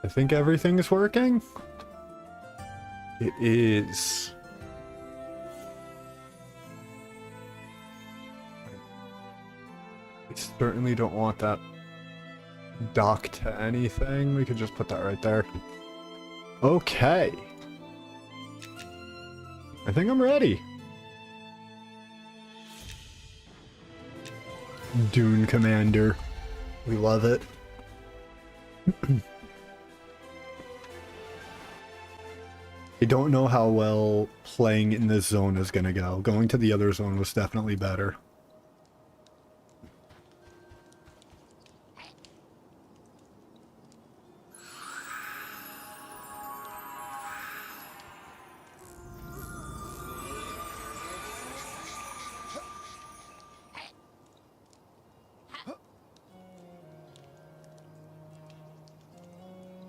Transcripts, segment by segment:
I think everything is working. It is. We certainly don't want that dock to anything. We could just put that right there. Okay. I think I'm ready. Dune Commander. We love it. I don't know how well playing in this zone is going to go. Going to the other zone was definitely better.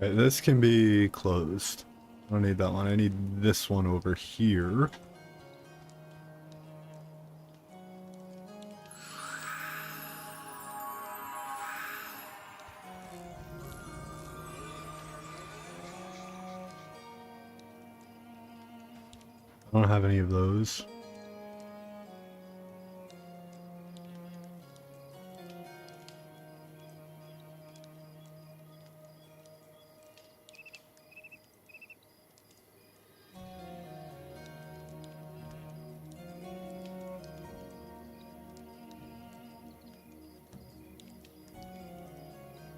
Okay, this can be closed. I don't need that one. I need this one over here. I don't have any of those.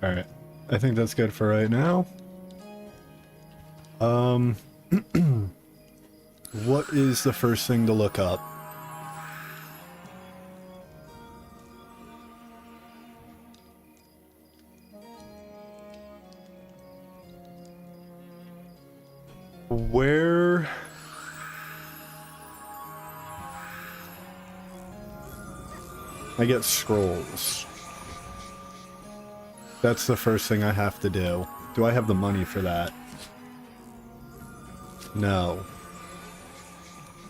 Alright, I think that's good for right now. What is the first thing to look up? Where... I get scrolls. That's the first thing I have to do. Do I have the money for that? No.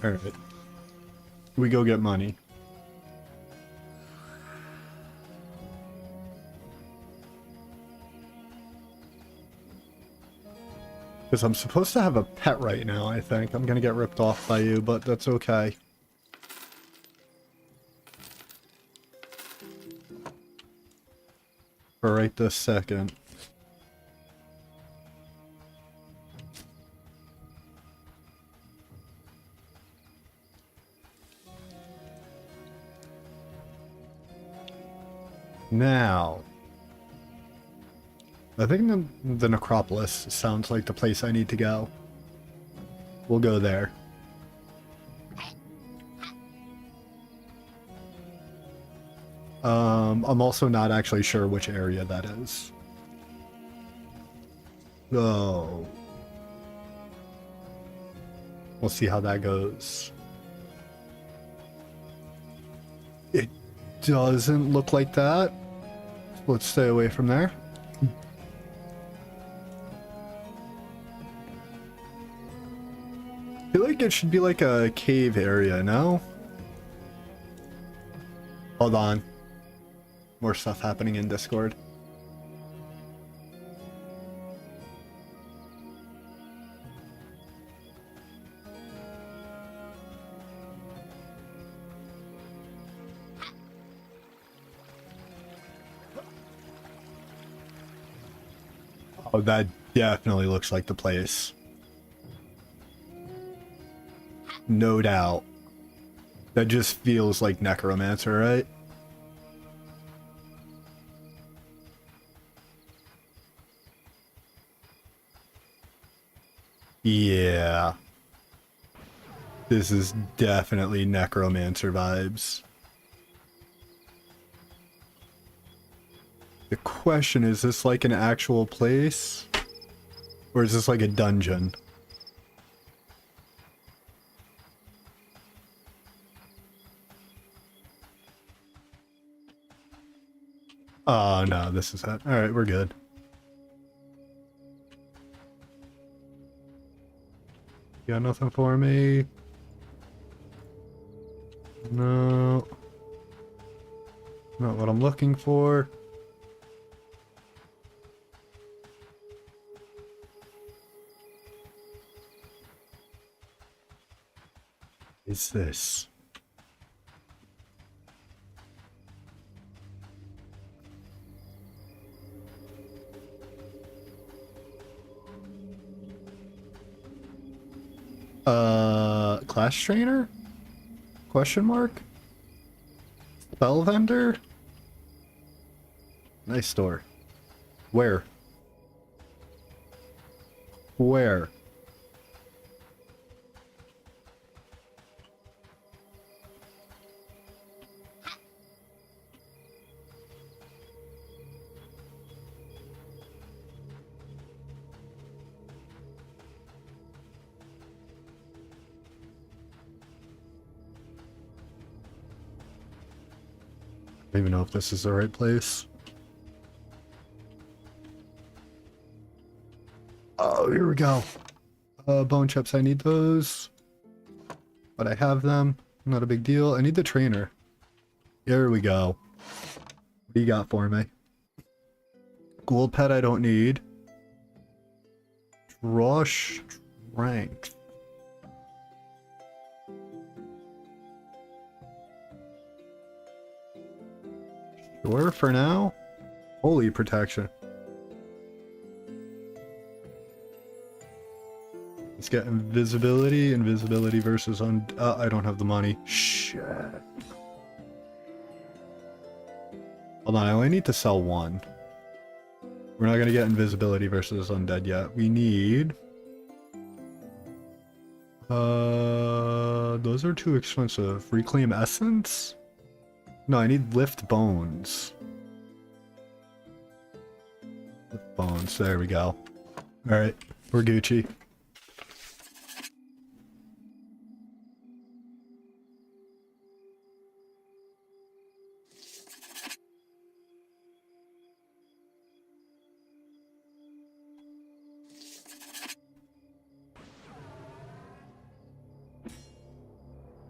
Alright. We go get money. Because I'm supposed to have a pet right now, I think. I'm gonna get ripped off by you, but that's okay. For right this second. Now, I think the necropolis sounds like the place I need to go. We'll go there. I'm also not actually sure which area that is. So, we'll see how that goes. It doesn't look like that. Let's stay away from there. I feel like it should be like a cave area, no? Hold on. More stuff happening in Discord. Oh, that definitely looks like the place. No doubt. That just feels like Necromancer, right? Yeah. This is definitely Necromancer vibes. The question is this like an actual place? Or is this like a dungeon? Oh no, this is it. Alright, we're good. You got nothing for me? No. Not what I'm looking for. Is this? Class trainer? Question mark? Spell vendor? Nice store. Where? Where? I don't even know if this is the right place. Oh, here we go. Bone chips, I need those. But I have them. Not a big deal. I need the trainer. Here we go. What do you got for me? Gold pet I don't need. Draw strength. Sure, for now. Holy protection. Let's get invisibility. Invisibility versus I don't have the money. Shit. Hold on, I only need to sell one. We're not gonna get invisibility versus undead yet. We need... those are too expensive. Reclaim essence? No, I need lift bones. Lift bones, there we go. Alright, we're Gucci.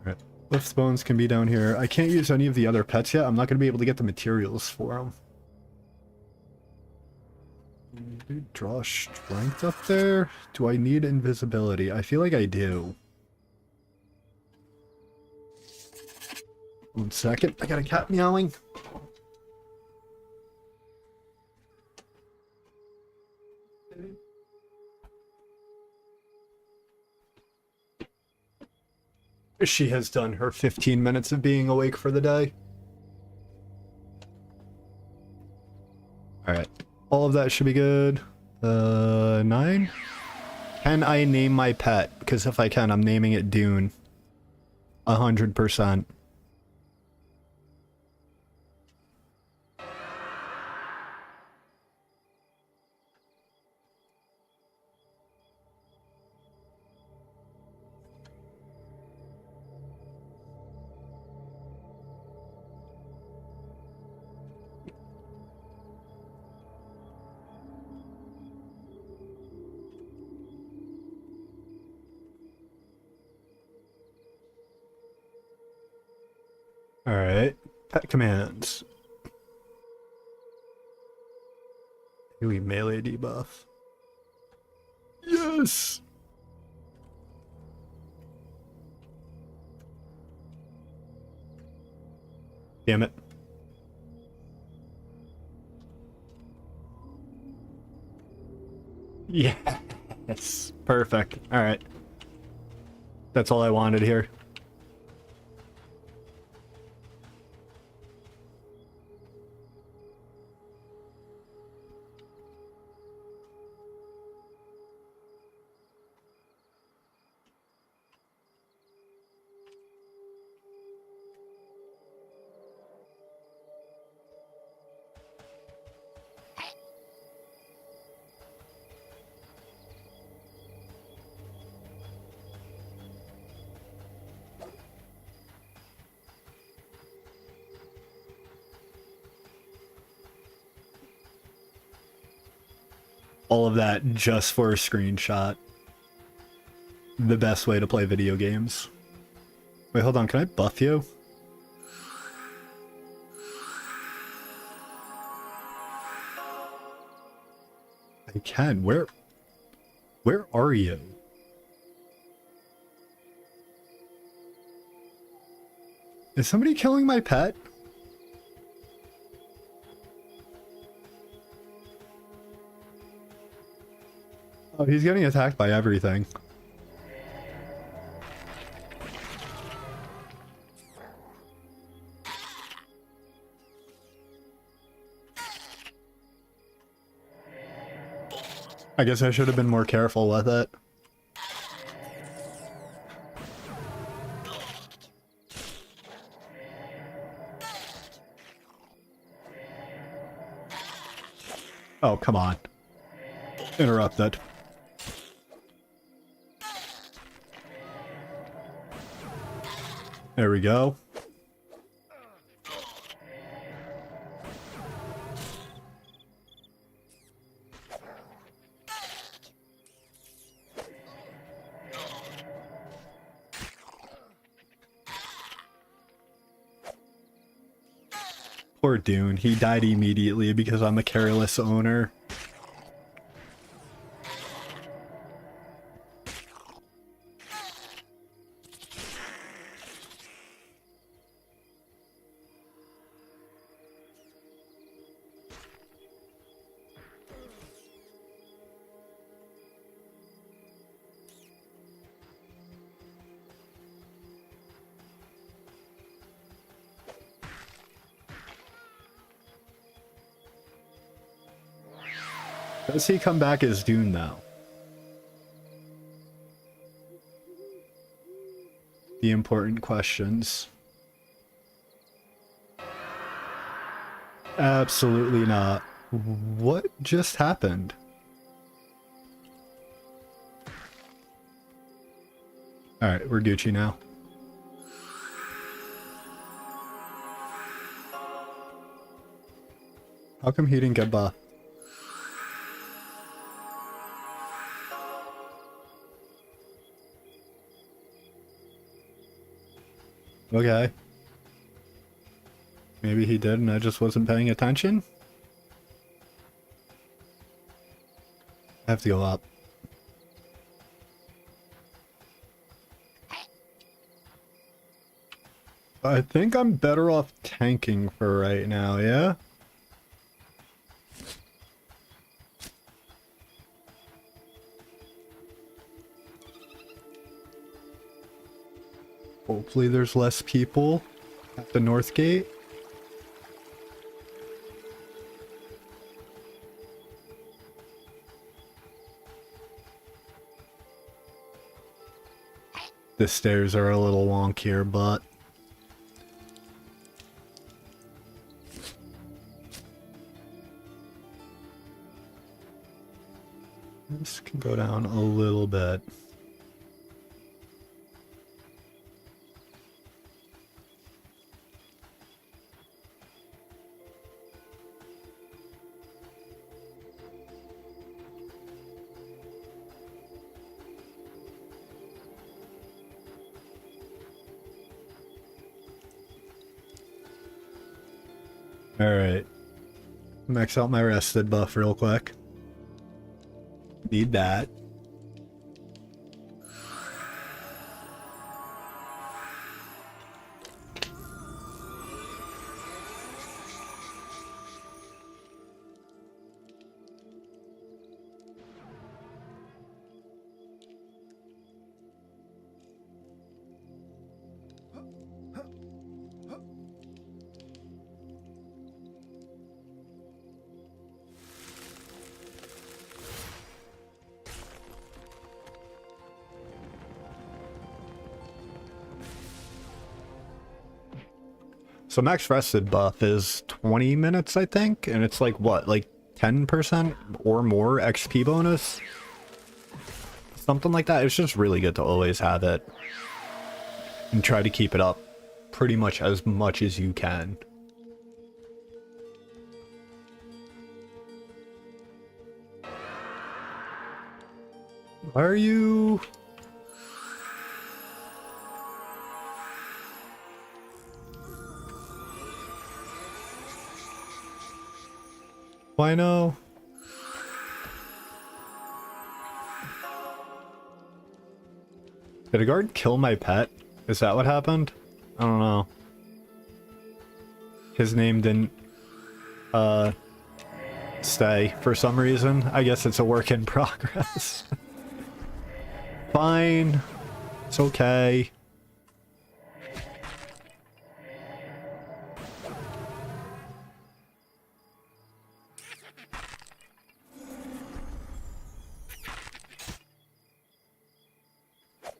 Alright, lift bones can be down here. I can't use any of the other pets yet. I'm not going to be able to get the materials for them. Dude, draw strength up there? Do I need invisibility? I feel like I do. 1 second. I got a cat meowing. She has done her 15 minutes of being awake for the day. Alright. All of that should be good. 9? Can I name my pet? Because if I can, I'm naming it Dune. 100%. Alright. Pet commands. Ooh, melee debuff. Yes! Damn it. Yes. Perfect. Alright. That's all I wanted here. All of that just for a screenshot. The best way to play video games. Wait, hold on, can I buff you? I can. Where are you? Is somebody killing my pet? Oh, he's getting attacked by everything. I guess I should have been more careful with it. Oh, come on. Interrupted. There we go. Poor Dune, he died immediately because I'm a careless owner. Does he come back as Dune now? The important questions. Absolutely not. What just happened? Alright, we're Gucci now. How come he didn't get buff? Okay. Maybe he did and I just wasn't paying attention? I have to go up. I think I'm better off tanking for right now, yeah? Hopefully there's less people at the north gate. The stairs are a little wonkier, but this can go down a little bit. Alright. Max out my rested buff real quick. Need that. So max rested buff is 20 minutes, I think, and it's like what, like 10% or more XP bonus? Something like that. It's just really good to always have it and try to keep it up pretty much as you can. Why are you... Why no? Did a guard kill my pet? Is that what happened? I don't know. his name didn't stay for some reason. I guess it's a work in progress. Fine. It's okay.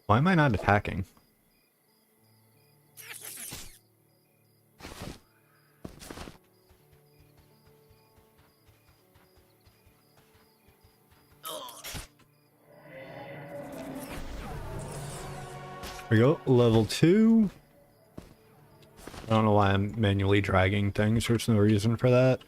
Why am I not attacking? There we go, level 2. I don't know why I'm manually dragging things. There's no reason for that.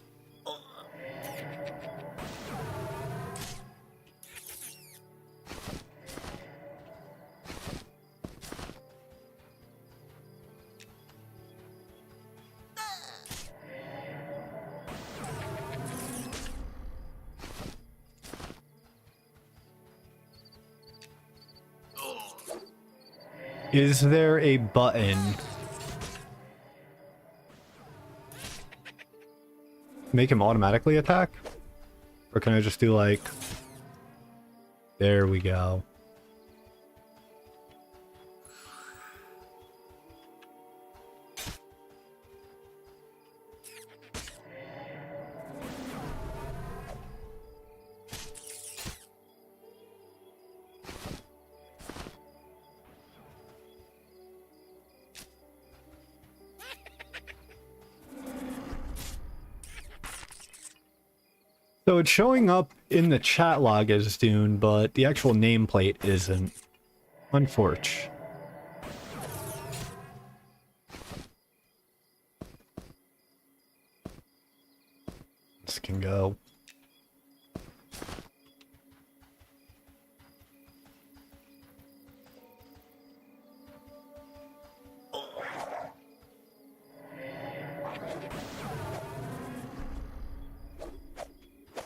Is there a button? Make him automatically attack? Or can I just do like... There we go. So it's showing up in the chat log as Dune, but the actual nameplate isn't. Unfortunate. This can go.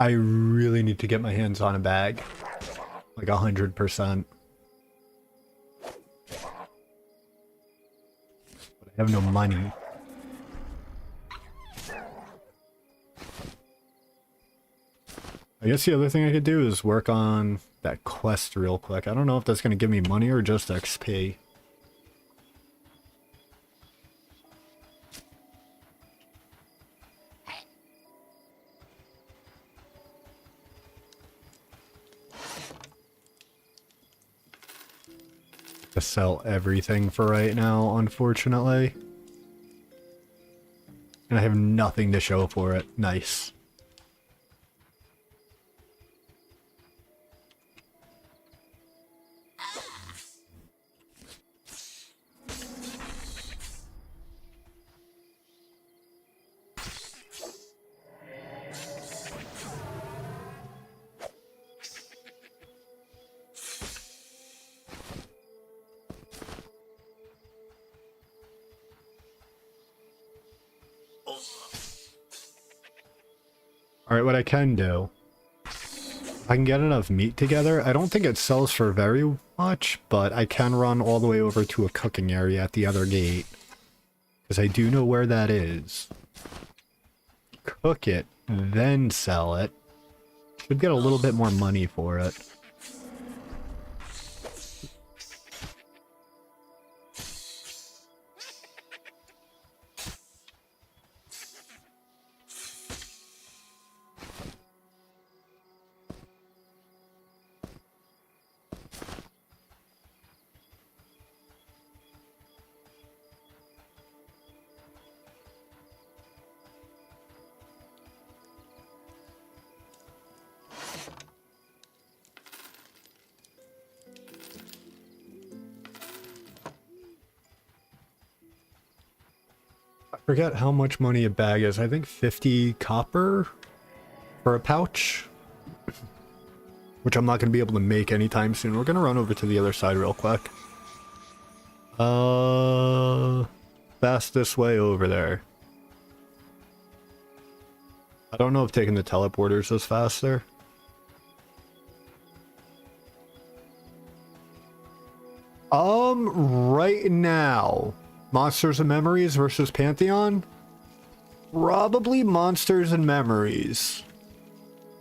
I really need to get my hands on a bag. Like 100%. But I have no money. I guess the other thing I could do is work on that quest real quick. I don't know if that's going to give me money or just XP. To sell everything for right now, unfortunately. And I have nothing to show for it. Nice. Alright, what I can do, if I can get enough meat together, I don't think it sells for very much, but I can run all the way over to a cooking area at the other gate. Because I do know where that is. Cook it, then sell it. Should get a little bit more money for it. Forget how much money a bag is. I think 50 copper for a pouch, which I'm not going to be able to make anytime soon. We're going to run over to the other side real quick. Fastest way over there. I don't know if taking the teleporters is faster. Right now, Monsters and Memories versus Pantheon. Probably Monsters and Memories.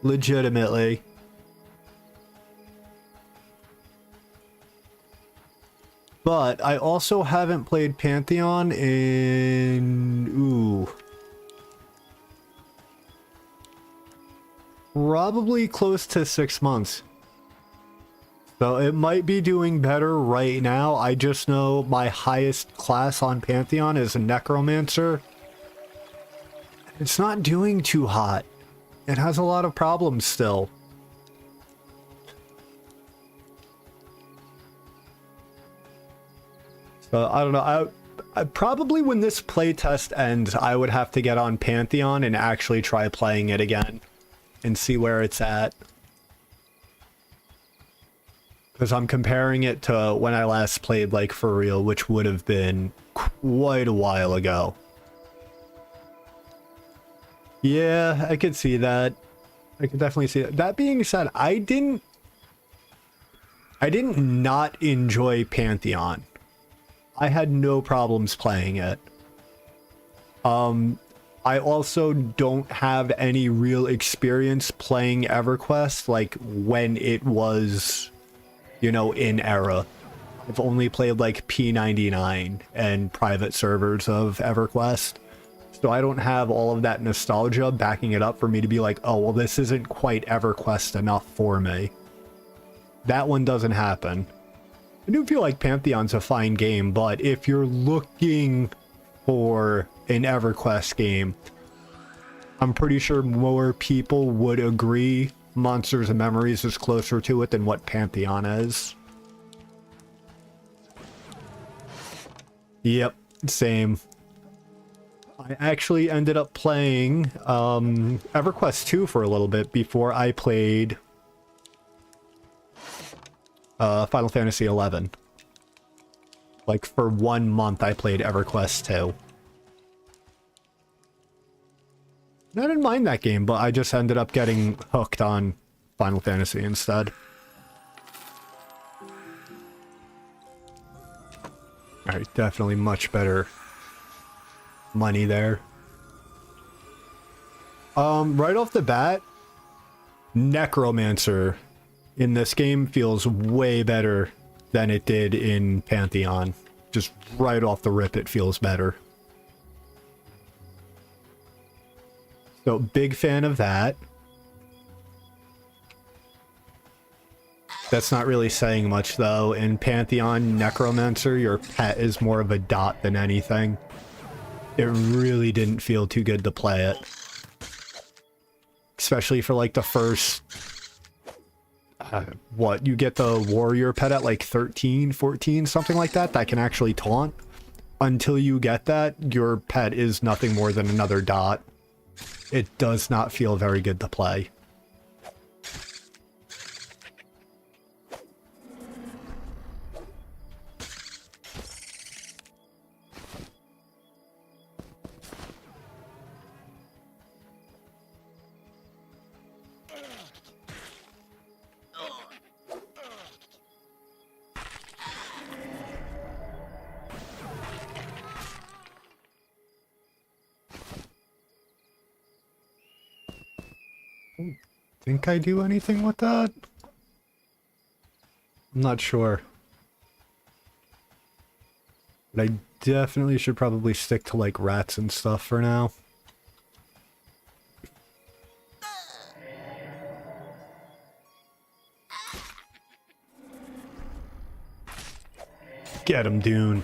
Legitimately. But I also haven't played Pantheon in... Ooh. Probably close to 6 months. So it might be doing better right now. I just know my highest class on Pantheon is a Necromancer. It's not doing too hot. It has a lot of problems still. So I don't know. I probably when this playtest ends, I would have to get on Pantheon and actually try playing it again and see where it's at. Because I'm comparing it to when I last played, like, for real, which would have been quite a while ago. Yeah, I could see that. I could definitely see that. That being said, I didn't not enjoy Pantheon. I had no problems playing it. I also don't have any real experience playing EverQuest, like, when it was, you know, in era. I've only played, like, P99 and private servers of EverQuest. So I don't have all of that nostalgia backing it up for me to be like, oh, well, this isn't quite EverQuest enough for me. That one doesn't happen. I do feel like Pantheon's a fine game, but if you're looking for an EverQuest game, I'm pretty sure more people would agree Monsters and Memories is closer to it than what Pantheon is. Yep, same. I actually ended up playing EverQuest 2 for a little bit before I played Final Fantasy 11. Like, for 1 month I played EverQuest 2. I didn't mind that game, but I just ended up getting hooked on Final Fantasy instead. Alright, definitely much better money there. Right off the bat, Necromancer in this game feels way better than it did in Pantheon. Just right off the rip, it feels better. So, big fan of that. That's not really saying much, though. In Pantheon Necromancer, your pet is more of a dot than anything. It really didn't feel too good to play it. Especially for, like, the first... what? You get the warrior pet at, like, 13, 14, something like that, that can actually taunt. Until you get that, your pet is nothing more than another dot. It does not feel very good to play. Think I do anything with that? I'm not sure. But I definitely should probably stick to, like, rats and stuff for now. Get him, Dune.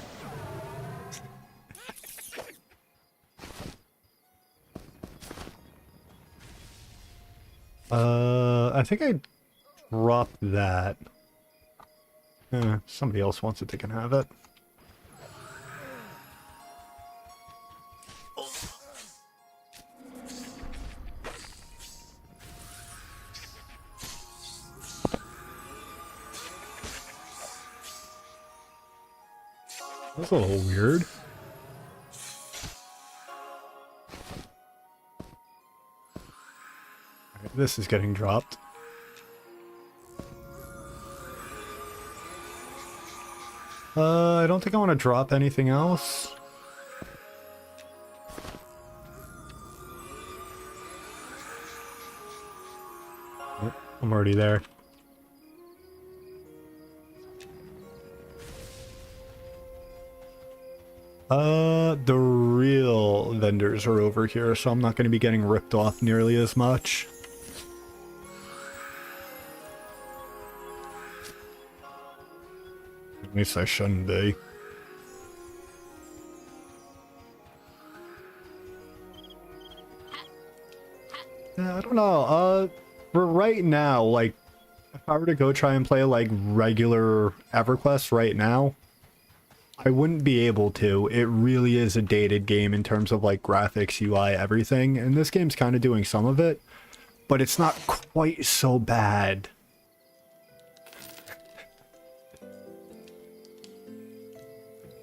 I think I dropped that. Somebody else wants it, they can have it. That's a little weird. Alright, this is getting dropped. I don't think I want to drop anything else. I'm already there. The real vendors are over here, so I'm not going to be getting ripped off nearly as much. At least I shouldn't be. Yeah, I don't know. For right now, like, if I were to go try and play, like, regular EverQuest right now, I wouldn't be able to. It really is a dated game in terms of, like, graphics, UI, everything. And this game's kind of doing some of it, but it's not quite so bad.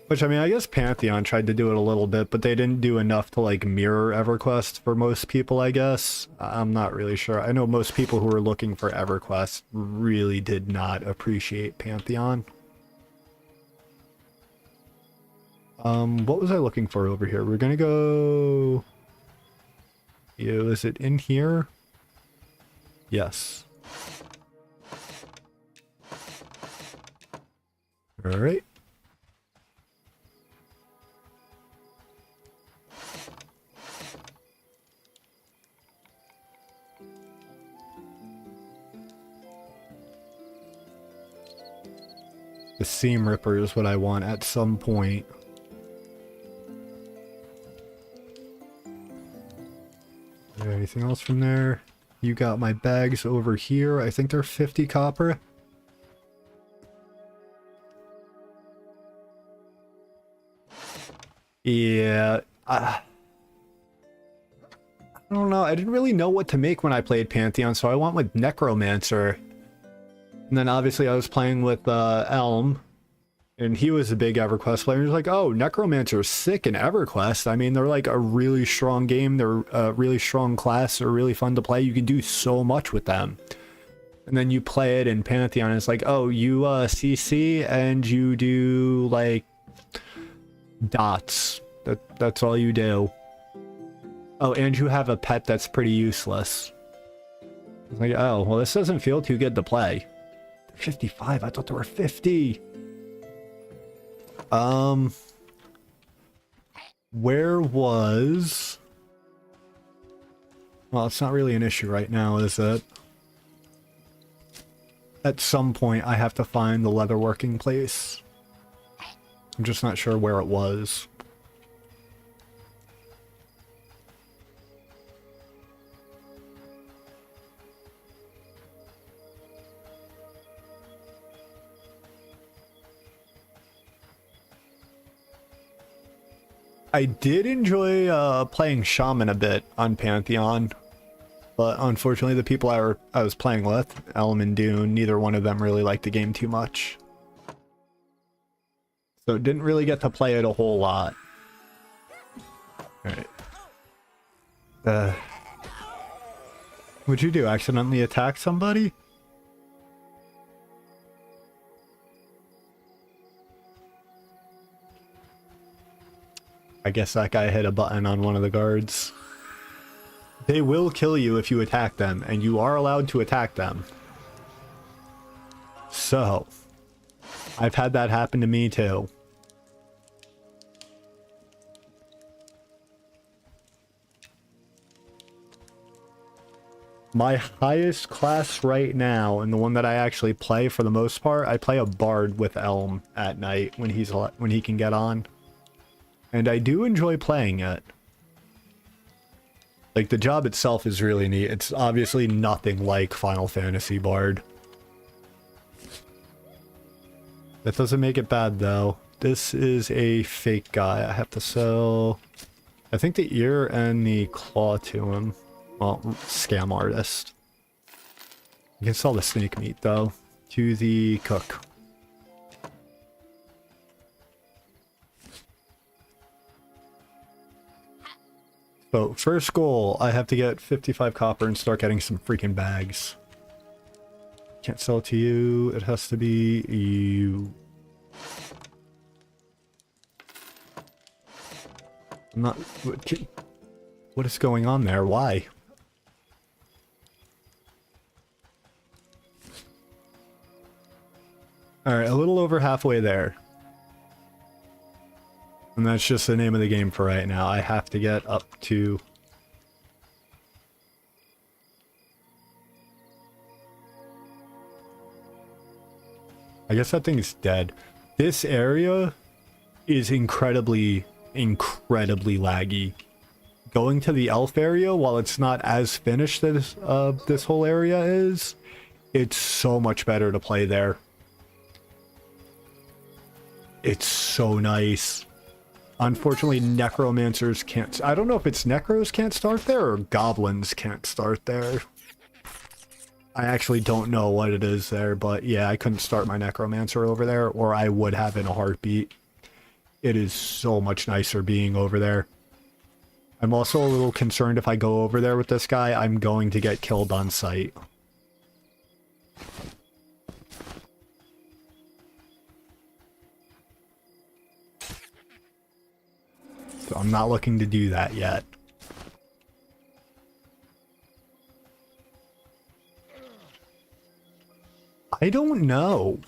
Which, I mean, I guess Pantheon tried to do it a little bit, but they didn't do enough to, like, mirror EverQuest for most people, I guess. I'm not really sure. I know most people who were looking for EverQuest really did not appreciate Pantheon. What was I looking for over here? We're gonna go... Ew, is it in here? Yes. Alright. The Seam Ripper is what I want at some point. Anything else from there? You got my bags over here. I think they're 50 copper. Yeah. I don't know. I didn't really know what to make when I played Pantheon, so I went with Necromancer. And then obviously I was playing with Elm, and he was a big EverQuest player. He was like, oh, Necromancer's sick in EverQuest. I mean, they're like a really strong game. They're a really strong class. They're really fun to play. You can do so much with them. And then you play it in Pantheon, and it's like, oh, you CC and you do like dots. That's all you do. Oh, and you have a pet that's pretty useless. It's like, oh, well, this doesn't feel too good to play. 55, I thought there were 50. Where was... Well, it's not really an issue right now, is it? At some point, I have to find the leatherworking place. I'm just not sure where it was. I did enjoy playing Shaman a bit on Pantheon, but unfortunately the people I was playing with, Elm and Dune, neither one of them really liked the game too much. So didn't really get to play it a whole lot. Alright. What'd you do? Accidentally attack somebody? I guess that guy hit a button on one of the guards. They will kill you if you attack them, and you are allowed to attack them. So, I've had that happen to me too. My highest class right now, and the one that I actually play for the most part, I play a bard with Elm at night when he can get on. And I do enjoy playing it. Like, the job itself is really neat. It's obviously nothing like Final Fantasy Bard. That doesn't make it bad, though. This is a fake guy. I have to sell, I think, the ear and the claw to him. Well, scam artist. You can sell the snake meat, though, to the cook. So, first goal, I have to get 55 copper and start getting some freaking bags. Can't sell it to you. It has to be you. I'm not... What is going on there? Why? Alright, a little over halfway there. And that's just the name of the game for right now. I have to get up to... I guess that thing is dead. This area is incredibly laggy. Going to the elf area, while it's not as finished as this whole area is, it's so much better to play there. It's so nice. Unfortunately, necromancers can't... I don't know if it's necros can't start there or goblins can't start there. I actually don't know what it is there, but yeah, I couldn't start my necromancer over there, or I would have in a heartbeat. It is so much nicer being over there. I'm also a little concerned if I go over there with this guy, I'm going to get killed on sight. So I'm not looking to do that yet. I don't know.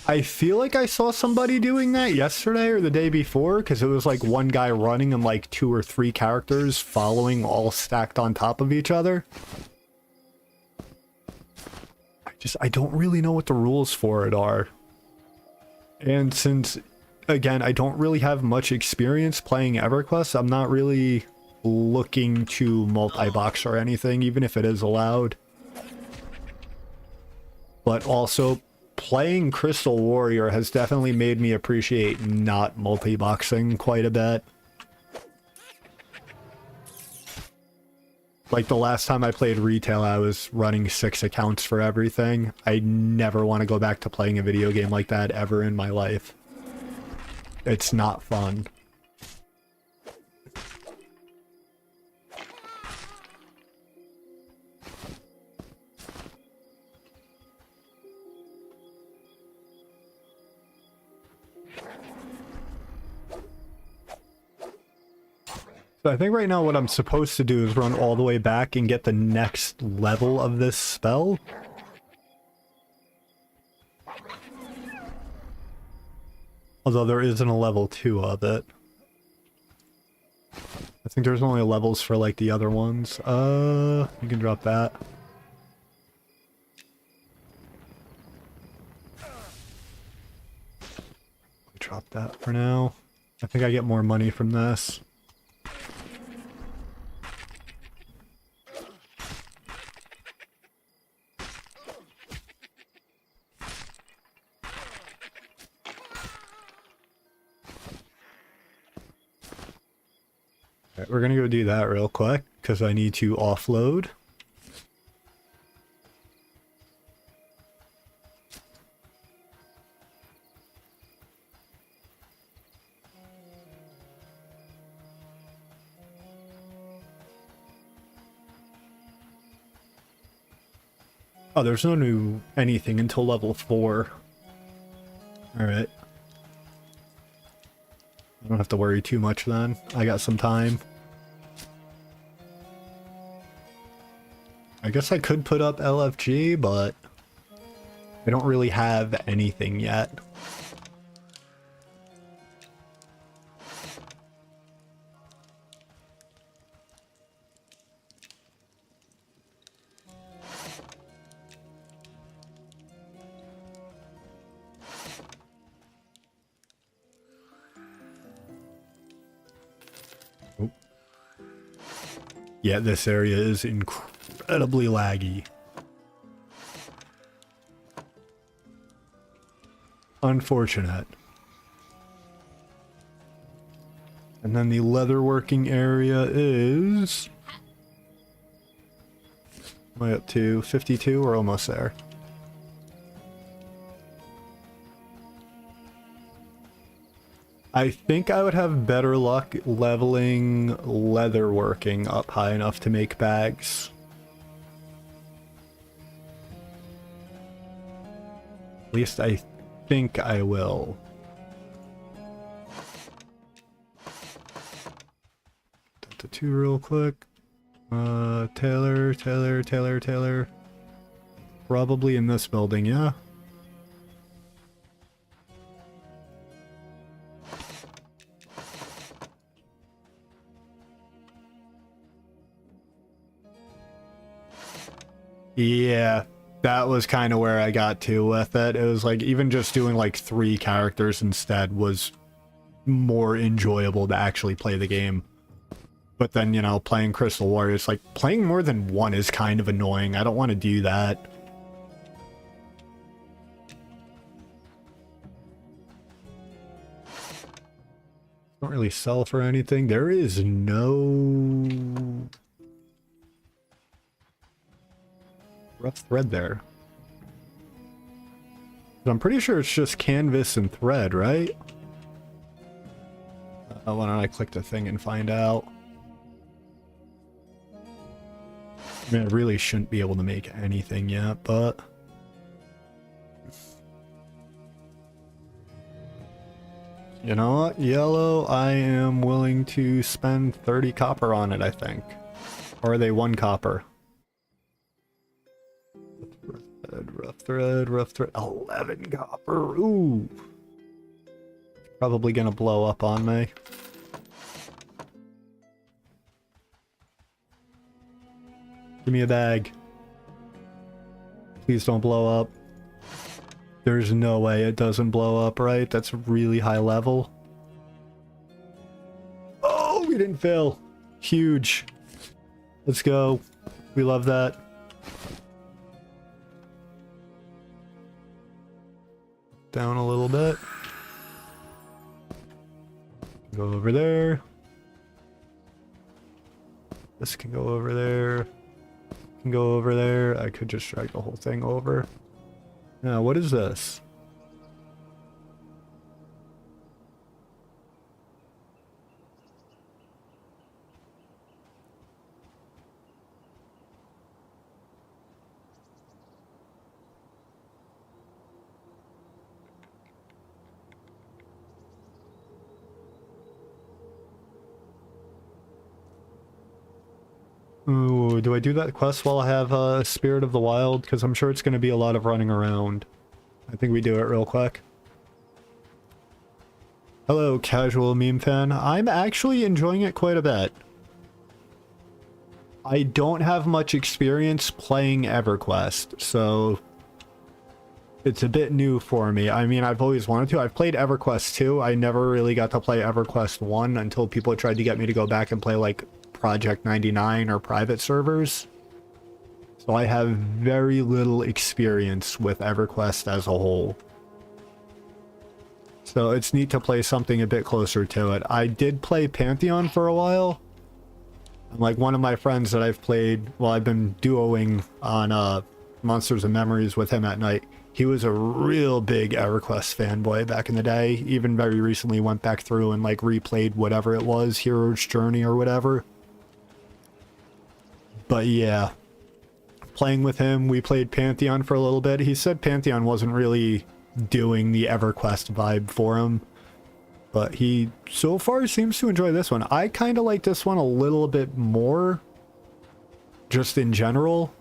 I feel like I saw somebody doing that yesterday or the day before, because it was like one guy running and like 2 or 3 characters following all stacked on top of each other. I don't really know what the rules for it are. And since, again, I don't really have much experience playing EverQuest, I'm not really looking to multi-box or anything, even if it is allowed. But also, playing Crystal Warrior has definitely made me appreciate not multi-boxing quite a bit. Like the last time I played retail, I was running 6 accounts for everything. I never want to go back to playing a video game like that ever in my life. It's not fun. So I think right now what I'm supposed to do is run all the way back and get the next level of this spell. Although there isn't a level 2 of it. I think there's only levels for like the other ones. You can drop that. Drop that for now. I think I get more money from this. Alright, we're gonna go do that real quick, because I need to offload. Oh, there's no new anything until level 4. Alright. I don't have to worry too much then. I got some time. I guess I could put up LFG, but I don't really have anything yet. Yeah, this area is incredibly laggy. Unfortunate. And then the leatherworking area is... Am I up to 52? We're almost there. I think I would have better luck leveling leatherworking up high enough to make bags. At least I think I will. Delta 2 real quick. Taylor. Probably in this building, yeah? Yeah, that was kind of where I got to with it. It was like even just doing like 3 characters instead was more enjoyable to actually play the game. But then, you know, playing Crystal Warriors, like playing more than one is kind of annoying. I don't want to do that. Don't really sell for anything. There is no rough thread there. I'm pretty sure it's just canvas and thread, right? Why don't I click the thing and find out? I mean, I really shouldn't be able to make anything yet, but... You know what? Yellow, I am willing to spend 30 copper on it, I think. Or are they 1 copper? Rough thread, rough thread. 11 copper. Ooh. Probably gonna blow up on me. Give me a bag. Please don't blow up. There's no way it doesn't blow up, right? That's really high level. Oh, we didn't fail. Huge. Let's go. We love that. Down a little bit. Go over there. This can go over there. Can go over there. I could just drag the whole thing over. Now, what is this? Ooh, do I do that quest while I have Spirit of the Wild? Because I'm sure it's going to be a lot of running around. I think we do it real quick. Hello, casual meme fan. I'm actually enjoying it quite a bit. I don't have much experience playing EverQuest, so it's a bit new for me. I mean, I've always wanted to. I've played EverQuest 2. I never really got to play EverQuest 1 until people tried to get me to go back and play, like, Project 99 or private servers. So I have very little experience with EverQuest as a whole. So it's neat to play something a bit closer to it. I did play Pantheon for a while. And like one of my friends that I've played, well, I've been duoing on Monsters and Memories with him at night. He was a real big EverQuest fanboy back in the day. Even very recently went back through and like replayed whatever it was, Hero's Journey or whatever. But yeah, playing with him, we played Pantheon for a little bit. He said Pantheon wasn't really doing the EverQuest vibe for him, but he so far seems to enjoy this one. I kind of like this one a little bit more, just in general.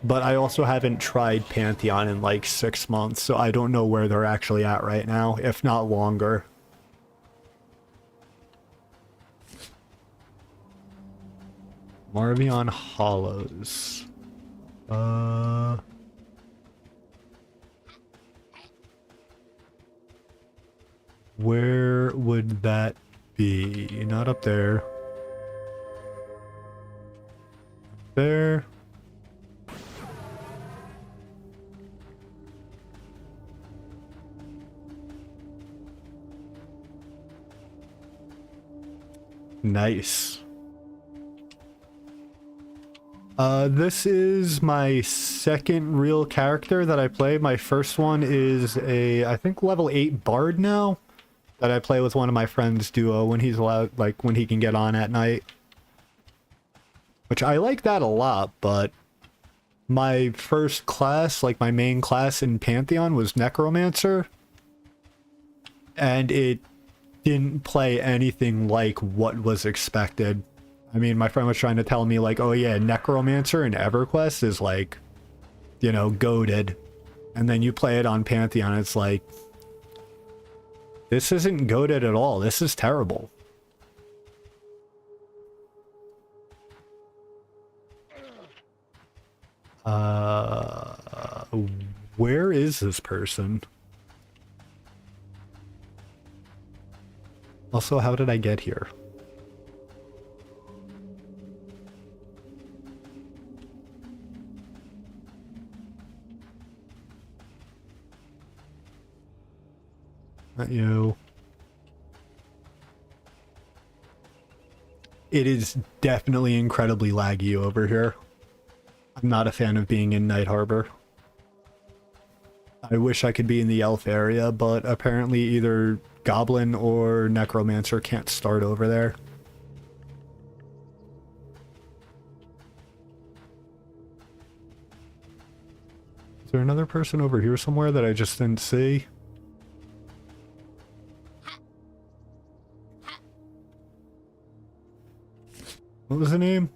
But I also haven't tried Pantheon in like 6 months, so I don't know where they're actually at right now, if not longer. Marvion Hollows. Where would that be? Not up there. There. Nice. This is my second real character that I play. My first one is a, I think, level 8 bard now, that I play with one of my friends duo when he's allowed, like, when he can get on at night. Which I like that a lot, but my first class, like my main class in Pantheon, was Necromancer. And it didn't play anything like what was expected. I mean, my friend was trying to tell me, like, oh yeah, Necromancer in EverQuest is, like, you know, goated. And then you play it on Pantheon, it's like, this isn't goated at all. This is terrible. Uh, where is this person? Also, how did I get here? Not you. It is definitely incredibly laggy over here. I'm not a fan of being in Night Harbor. I wish I could be in the elf area, but apparently either Goblin or Necromancer can't start over there. Is there another person over here somewhere that I just didn't see? What was the name?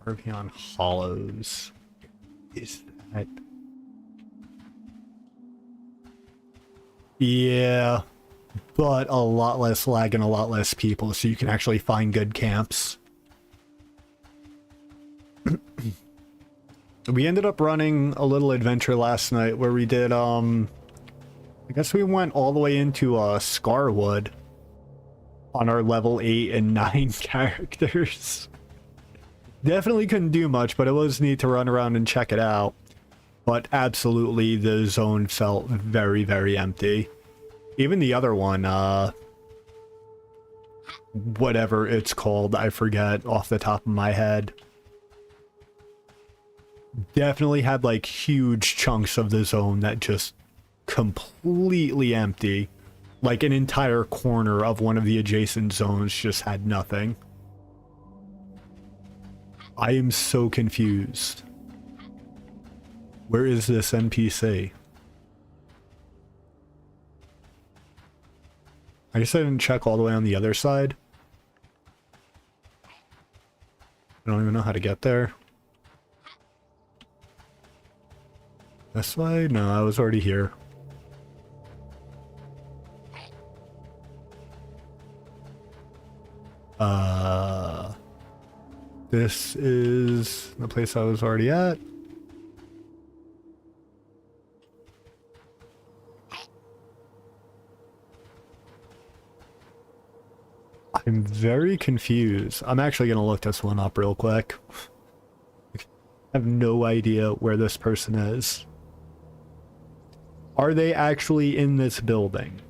Arvion Hollows. Is that... Yeah, but a lot less lag and a lot less people, so you can actually find good camps. We ended up running a little adventure last night where we did, I guess we went all the way into, Scarwood on our level 8 and 9 characters. Definitely couldn't do much, but it was neat to run around and check it out. But absolutely, the zone felt very, very empty. Even the other one, whatever it's called, I forget off the top of my head. Definitely had like huge chunks of the zone that just completely empty. Like an entire corner of one of the adjacent zones just had nothing. I am so confused. Where is this NPC? I guess I didn't check all the way on the other side. I don't even know how to get there. This way? No, I was already here. This is the place I was already at. I'm very confused. I'm actually going to look this one up real quick. I have no idea where this person is. Are they actually in this building?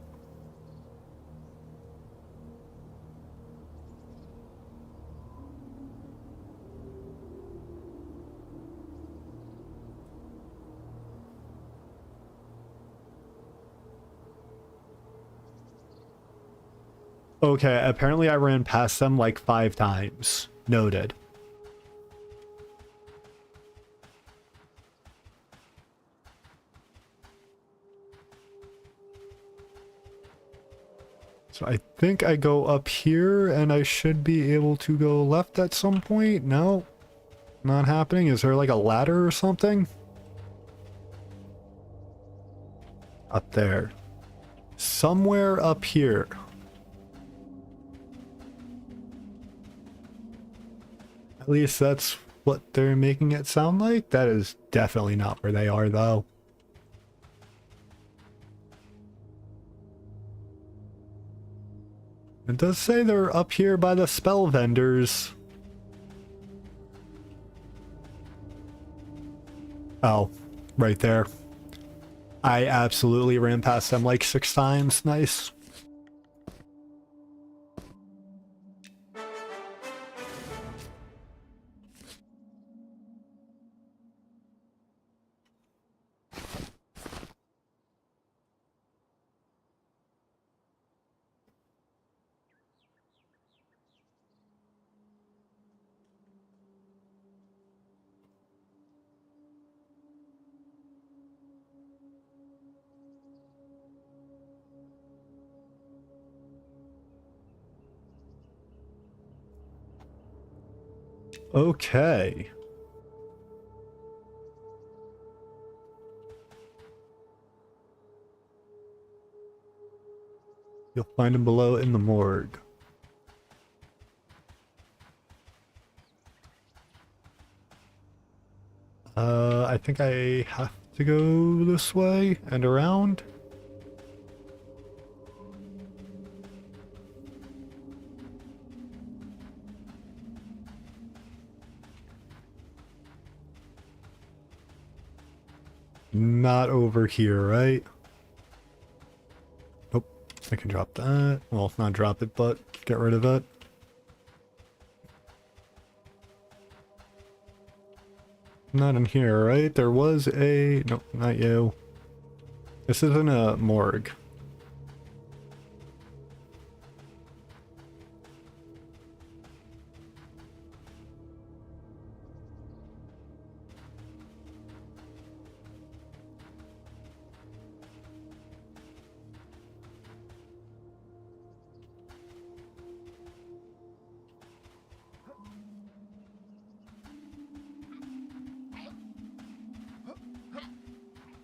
Okay, apparently I ran past them like 5 times. Noted. So I think I go up here and I should be able to go left at some point. No, not happening. Is there like a ladder or something? Up there. Somewhere up here. At least that's what they're making it sound like. That is definitely not where they are, though. It does say they're up here by the spell vendors. Oh, right there. I absolutely ran past them like 6 times. Nice. Okay. You'll find him below in the morgue. I think I have to go this way and around. Not over here, right? Nope. I can drop that. Well, not drop it, but get rid of it. Not in here, right? There was a... Nope, not you. This isn't a morgue.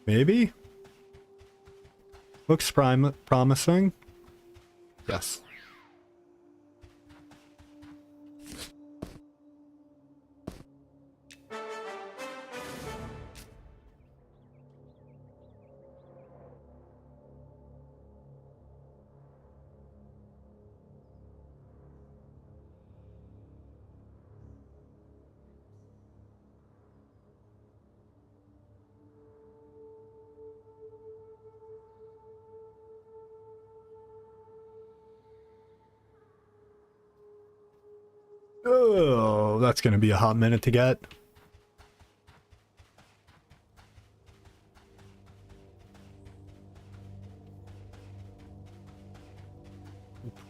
Maybe? Looks promising. Yes. Oh, that's gonna be a hot minute to get.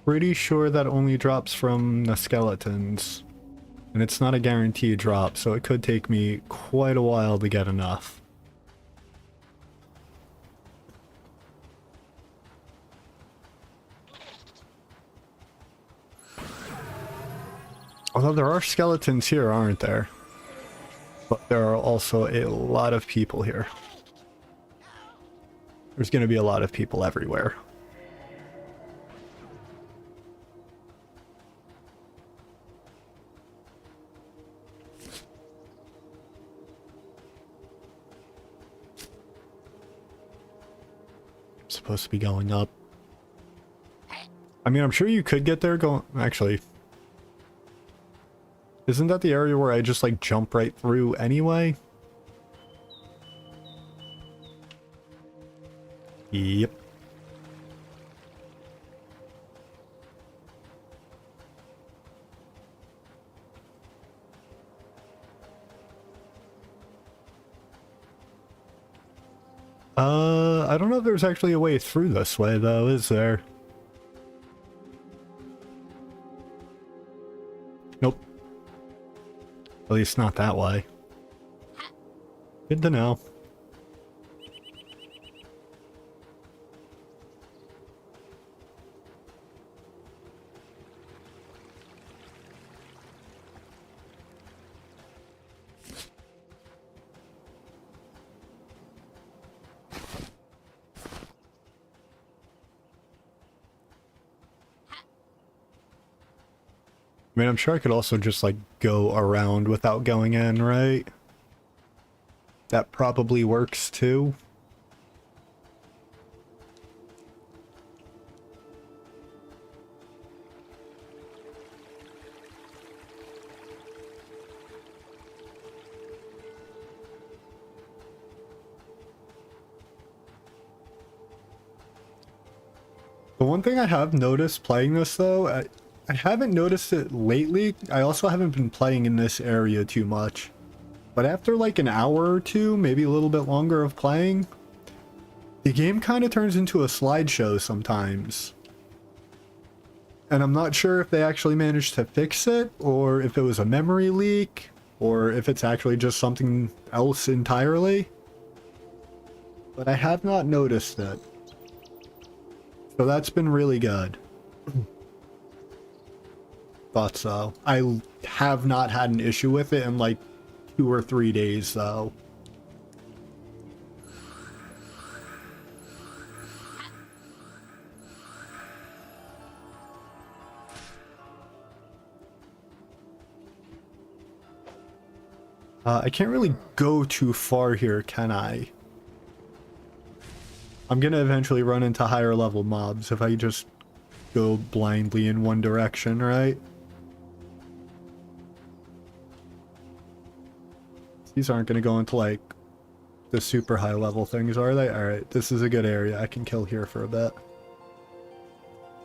Pretty sure that only drops from the skeletons. And it's not a guaranteed drop, so it could take me quite a while to get enough. Although there are skeletons here, aren't there? But there are also a lot of people here. There's going to be a lot of people everywhere. I'm supposed to be going up. I mean, I'm sure you could get there going... Actually... Isn't that the area where I just, like, jump right through anyway? Yep. I don't know if there's actually a way through this way, though, is there? Nope. At least not that way. Good to know. I mean, I'm sure I could also just, like, go around without going in, right? That probably works, too. The one thing I have noticed playing this, though, I haven't noticed it lately. I also haven't been playing in this area too much. But after like an hour or two, maybe a little bit longer of playing, the game kind of turns into a slideshow sometimes. And I'm not sure if they actually managed to fix it, or if it was a memory leak, or if it's actually just something else entirely. But I have not noticed it. So that's been really good. Thought so. I have not had an issue with it in like 2 or 3 days though. I can't really go too far here, can I? I'm gonna eventually run into higher level mobs if I just go blindly in one direction, right? These aren't gonna go into like the super high level things, are they? Alright, this is a good area. I can kill here for a bit.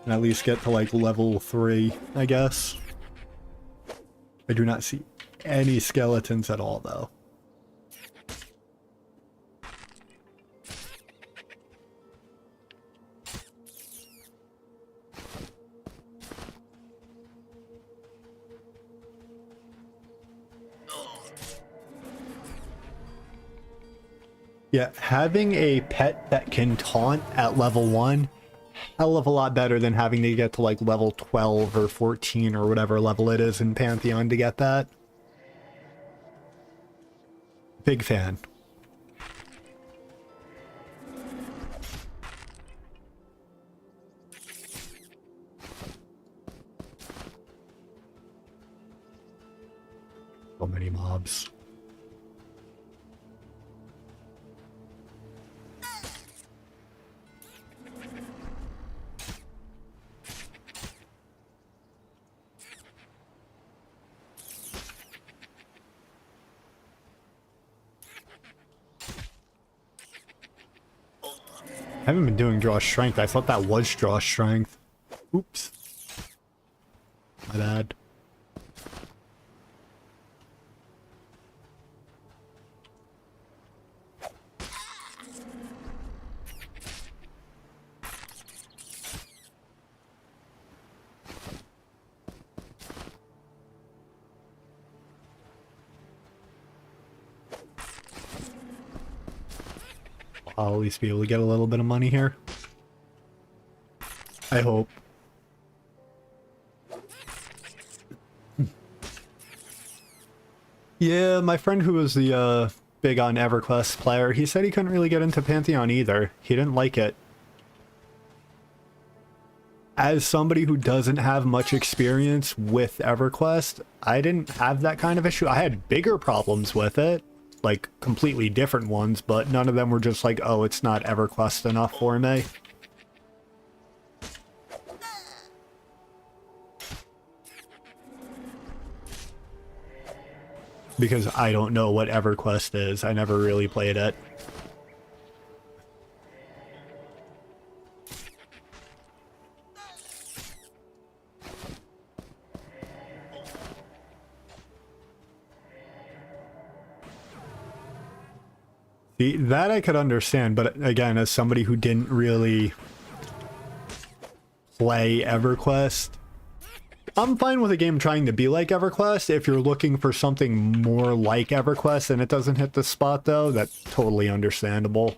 And at least get to like level 3, I guess. I do not see any skeletons at all, though. Yeah, having a pet that can taunt at level 1, hell of a lot better than having to get to like level 12 or 14 or whatever level it is in Pantheon to get that. Big fan. So many mobs. I haven't been doing draw strength. I thought that was draw strength. Oops. My bad. I'll at least be able to get a little bit of money here. I hope. Yeah, my friend who was the big on EverQuest player, he said he couldn't really get into Pantheon either. He didn't like it. As somebody who doesn't have much experience with EverQuest, I didn't have that kind of issue. I had bigger problems with it. Like, completely different ones, but none of them were just like, oh, it's not EverQuest enough for me. Because I don't know what EverQuest is. I never really played it. See, that I could understand, but again, as somebody who didn't really play EverQuest, I'm fine with a game trying to be like EverQuest. If you're looking for something more like EverQuest and it doesn't hit the spot, though, that's totally understandable.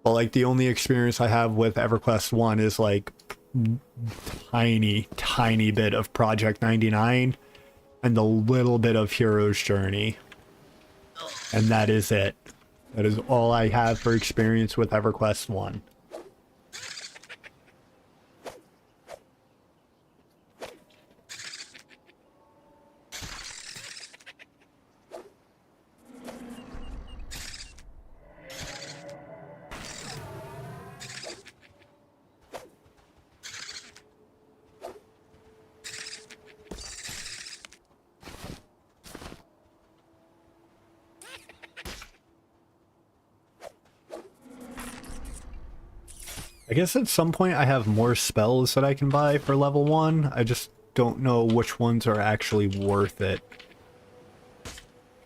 Well, like, the only experience I have with EverQuest 1 is, like, tiny bit of Project 99 and a little bit of Hero's Journey. And that is it. That is all I have for experience with EverQuest 1. I guess at some point I have more spells that I can buy for level 1. I just don't know which ones are actually worth it.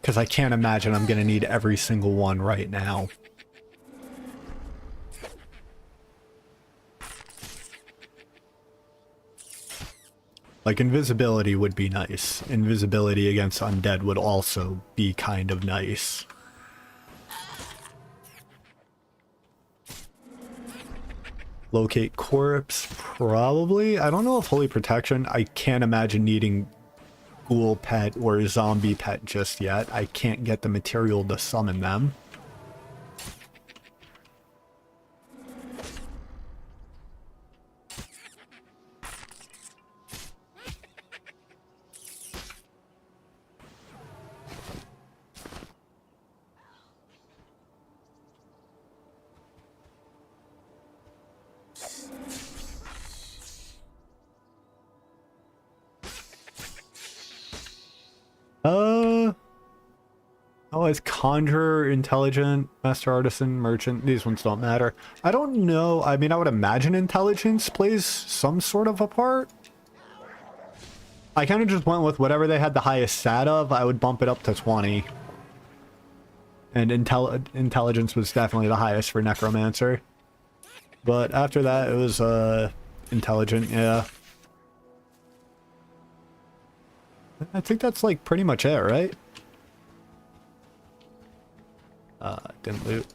Because I can't imagine I'm going to need every single one right now. Like, invisibility would be nice. Invisibility against undead would also be kind of nice. Locate corpse, probably. I don't know if holy protection. I can't imagine needing ghoul pet or zombie pet just yet. I can't get the material to summon them. it's Conjurer, Intelligent, Master Artisan, Merchant. These ones don't matter. I don't know. I mean, I would imagine Intelligence plays some sort of a part. I kind of just went with whatever they had the highest stat of, I would bump it up to 20. And Intelligence was definitely the highest for Necromancer. But after that, it was Intelligent, yeah. I think that's like pretty much it, right? Didn't loot.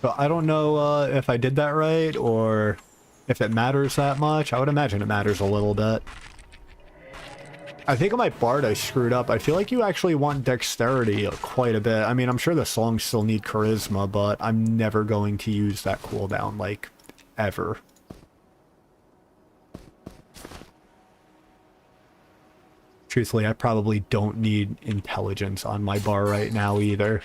So I don't know if I did that right or if it matters that much. I would imagine it matters a little bit. I think on my Bard I screwed up. I feel like you actually want Dexterity quite a bit. I mean, I'm sure the songs still need Charisma, but I'm never going to use that cooldown, like, ever. Truthfully, I probably don't need Intelligence on my bar right now either.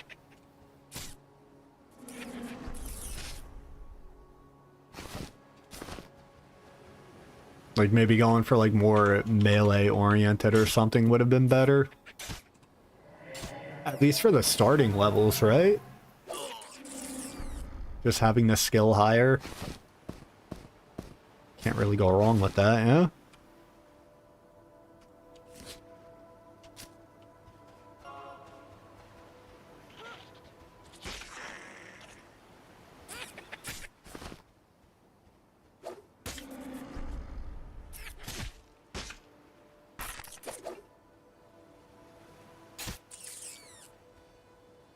Like, maybe going for, like, more melee-oriented or something would have been better. At least for the starting levels, right? Just having the skill higher. Can't really go wrong with that, yeah?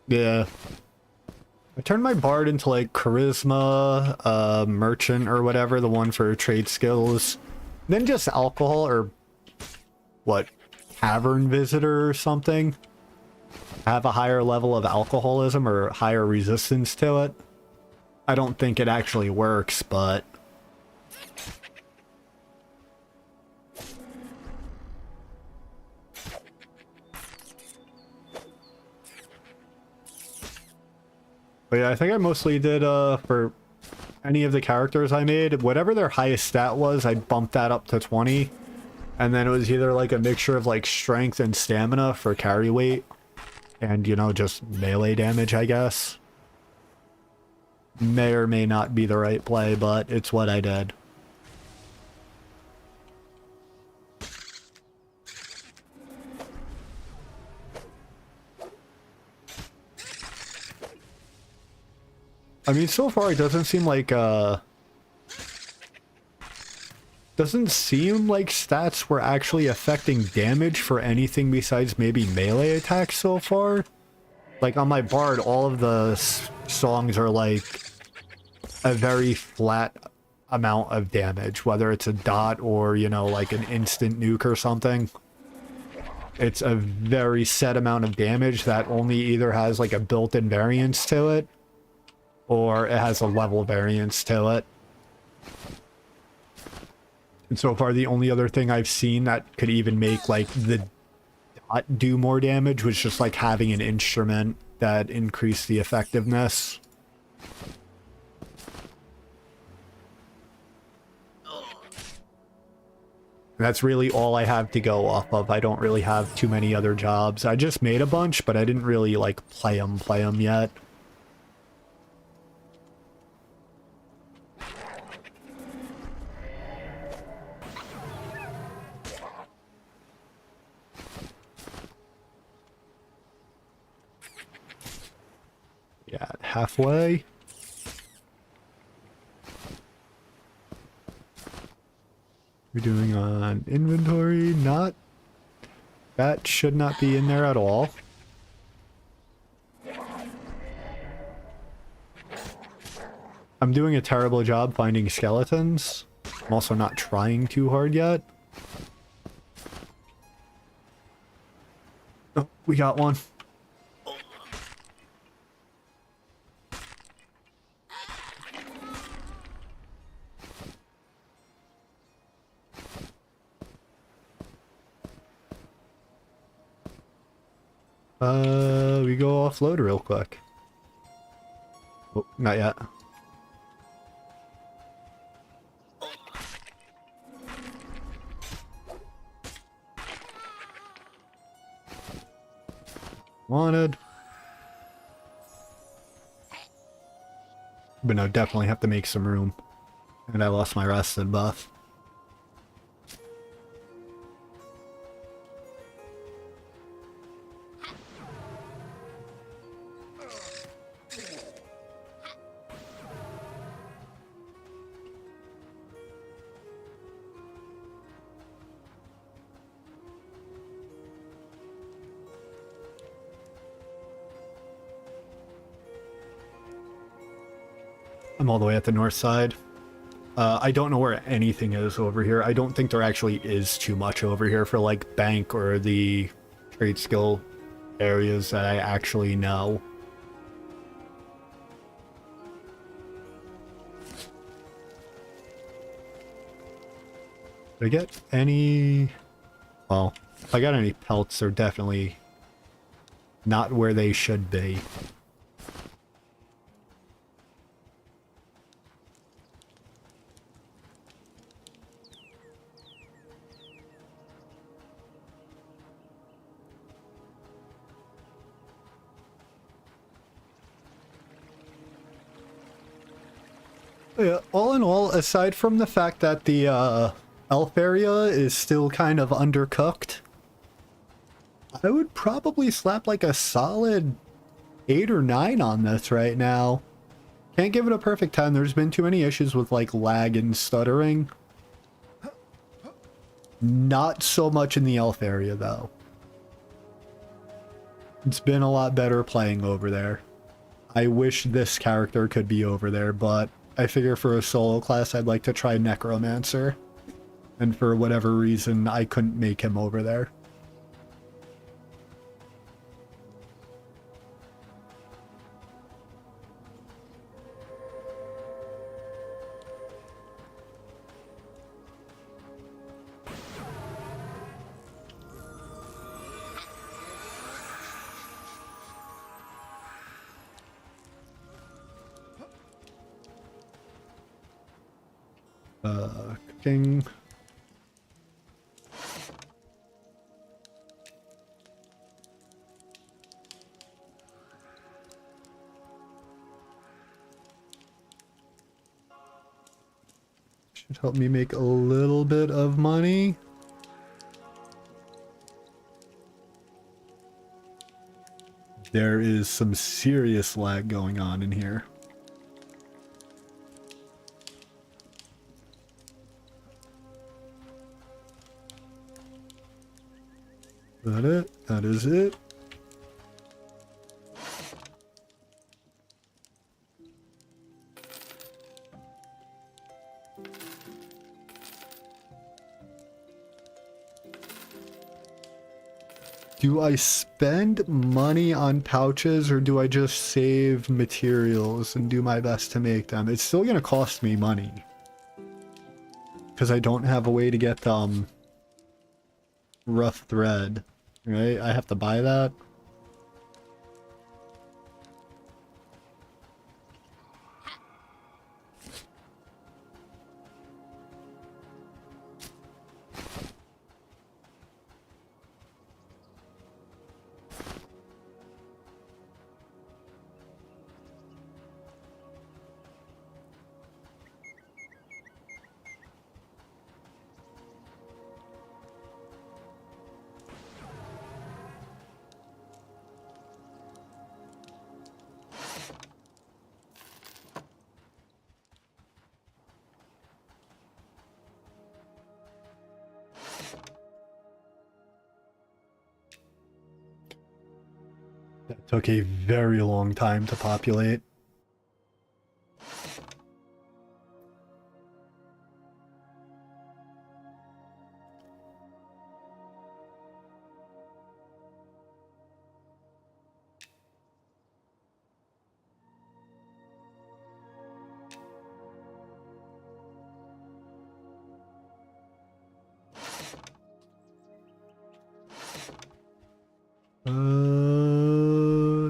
Yeah. I turned my Bard into like Charisma, Merchant or whatever, the one for trade skills. Then just Alcohol or what? Tavern Visitor or something. Have a higher level of alcoholism or higher resistance to it. I don't think it actually works, but... But yeah, I think I mostly did, for any of the characters I made, whatever their highest stat was, I bumped that up to 20. And then it was either like a mixture of like strength and stamina for carry weight. And, you know, just melee damage, I guess. May or may not be the right play, but it's what I did. I mean, so far it doesn't seem like, doesn't seem like stats were actually affecting damage for anything besides maybe melee attacks so far. Like, on my Bard, all of the songs are like a very flat amount of damage, whether it's a dot or, you know, like an instant nuke or something. It's a very set amount of damage that only either has like a built-in variance to it, or it has a level variance to it. And so far, the only other thing I've seen that could even make, like, the dot do more damage was just, like, having an instrument that increased the effectiveness. That's really all I have to go off of. I don't really have too many other jobs. I just made a bunch, but I didn't really, like, play them yet. Yeah, halfway. We're doing on inventory, not... That should not be in there at all. I'm doing a terrible job finding skeletons. I'm also not trying too hard yet. Oh, we got one. We go offload real quick. Oh, not yet. wanted. But no, definitely have to make some room. And I lost my rested buff. I'm all the way at the north side. I don't know where anything is over here. I don't think there actually is too much over here for like bank or the trade skill areas that I actually know. Did I get any... Well, if I got any pelts, they're definitely not where they should be. Yeah, all in all, aside from the fact that the elf area is still kind of undercooked, I would probably slap like a solid 8 or 9 on this right now. Can't give it a perfect 10. There's been too many issues with like lag and stuttering. Not so much in the elf area though. It's been a lot better playing over there. I wish this character could be over there, but I figure for a solo class I'd like to try Necromancer. And for whatever reason, I couldn't make him over there. Cooking. Should help me make a little bit of money. There is some serious lag going on in here. Is that it? That is it. Do I spend money on pouches or do I just save materials and do my best to make them? It's still going to cost me money. Because I don't have a way to get rough thread. Right? I have to buy that. That took a very long time to populate.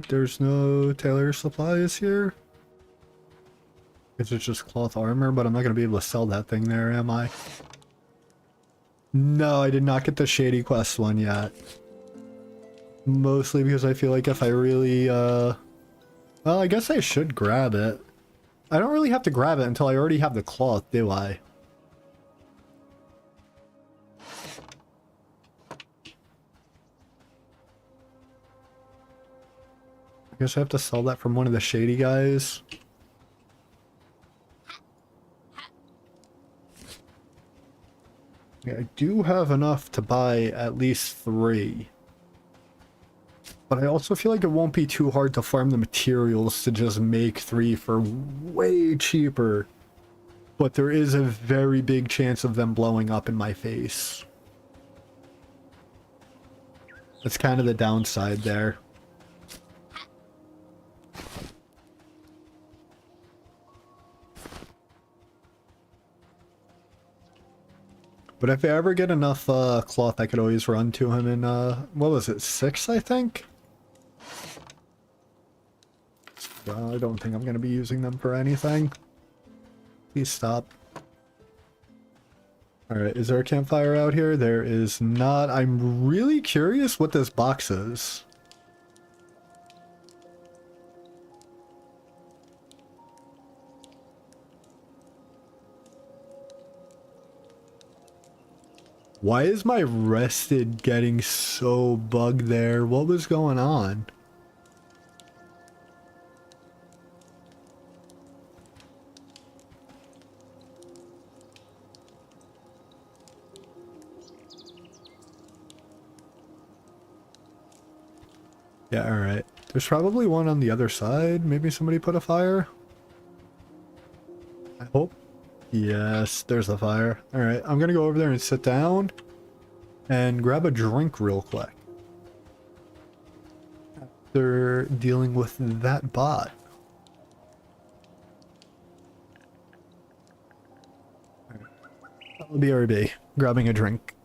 There's no tailor supplies here. It's just cloth armor, but I'm not going to be able to sell that thing there, am I? No, I did not get the Shady Quest one yet. Mostly because I feel like if I really, well, I guess I should grab it. I don't really have to grab it until I already have the cloth, do I? I guess I have to sell that from one of the shady guys. Yeah, I do have enough to buy at least 3. But I also feel like it won't be too hard to farm the materials to just make 3 for way cheaper. But there is a very big chance of them blowing up in my face. That's kind of the downside there. But if I ever get enough cloth, I could always run to him in, what was it, 6, I think? Well, I don't think I'm going to be using them for anything. Please stop. Alright, is there a campfire out here? There is not. I'm really curious what this box is. Why is my rested getting so bugged there? What was going on? Yeah, alright. There's probably one on the other side. Maybe somebody put a fire? I hope. Yes, there's the fire. Alright, I'm gonna go over there and sit down and grab a drink real quick. After dealing with that bot. I'll BRB, grabbing a drink.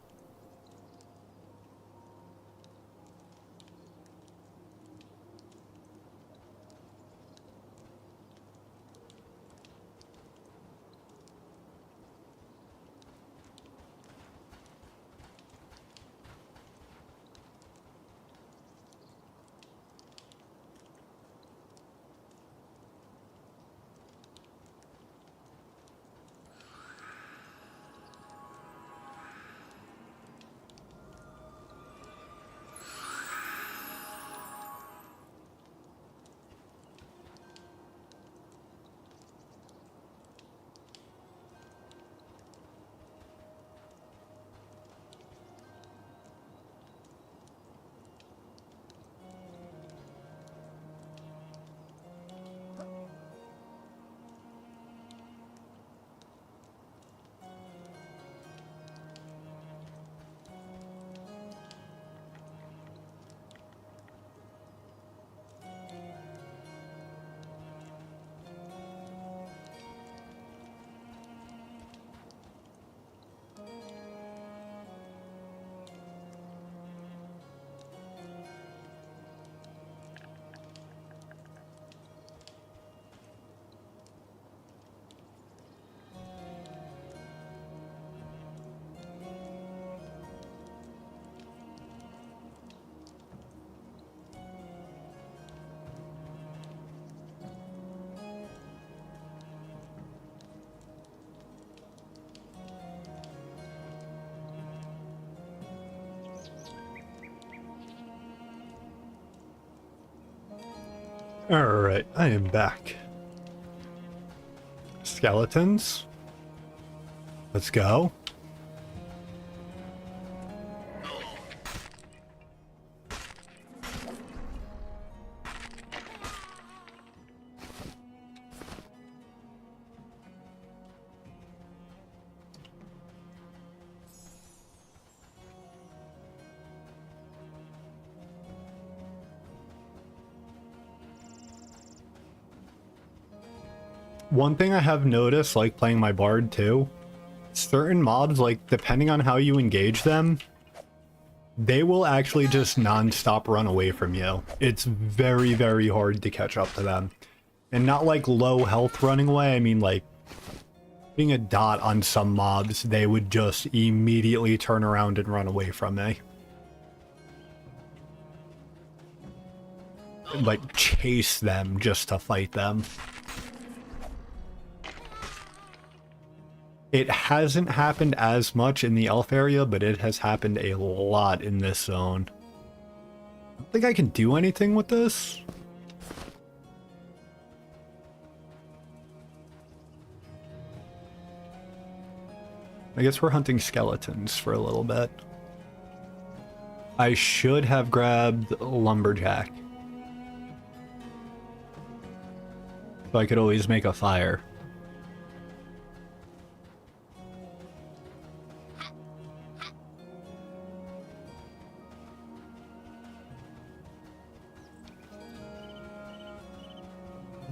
Alright, I am back. Skeletons. Let's go. One thing I have noticed, like playing my bard too, certain mobs, like depending on how you engage them, they will actually just non-stop run away from you. It's very, very hard to catch up to them. And not like low health running away, I mean like putting a dot on some mobs, they would just immediately turn around and run away from me. like, chase them just to fight them. It hasn't happened as much in the elf area, but it has happened a lot in this zone. I don't think I can do anything with this. I guess we're hunting skeletons for a little bit. I should have grabbed lumberjack. So I could always make a fire.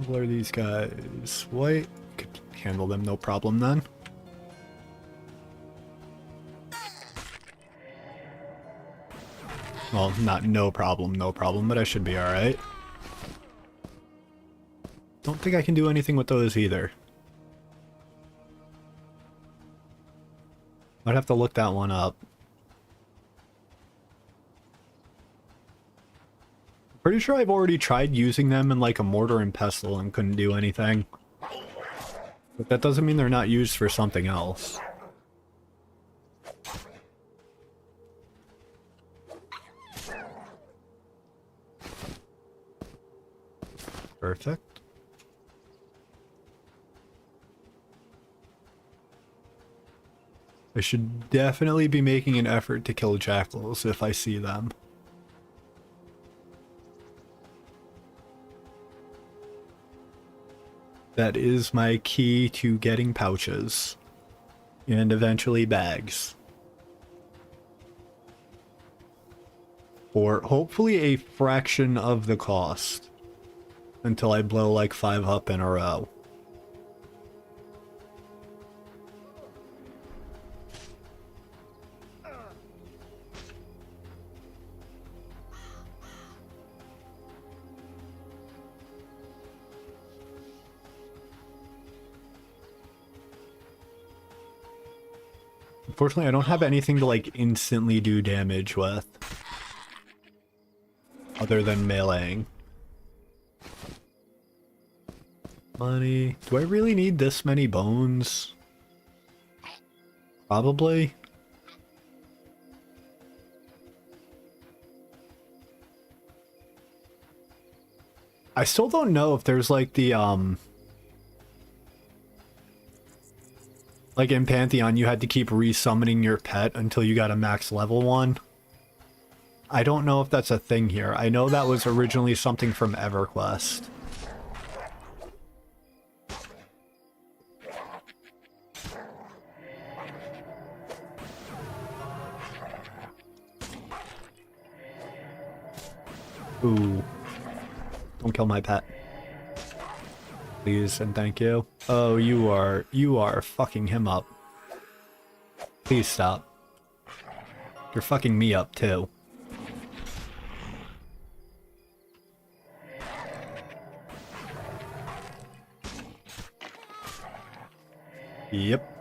What are these guys? White? Could handle them, no problem then. Well, not no problem, but I should be alright. Don't think I can do anything with those either. I'd have to look that one up. Pretty sure I've already tried using them in like a mortar and pestle and couldn't do anything. But that doesn't mean they're not used for something else. Perfect. I should definitely be making an effort to kill jackals if I see them. That is my key to getting pouches. And eventually bags. For hopefully a fraction of the cost. Until I blow like 5 up in a row. Unfortunately, I don't have anything to like instantly do damage with. Other than meleeing. Money. Do I really need this many bones? Probably. I still don't know if there's like the like in Pantheon you had to keep resummoning your pet until you got a max level 1. I don't know if that's a thing here. I know that was originally something from EverQuest. Ooh. Don't kill my pet. Please and thank you. Oh, you are fucking him up. Please stop. You're fucking me up too. Yep.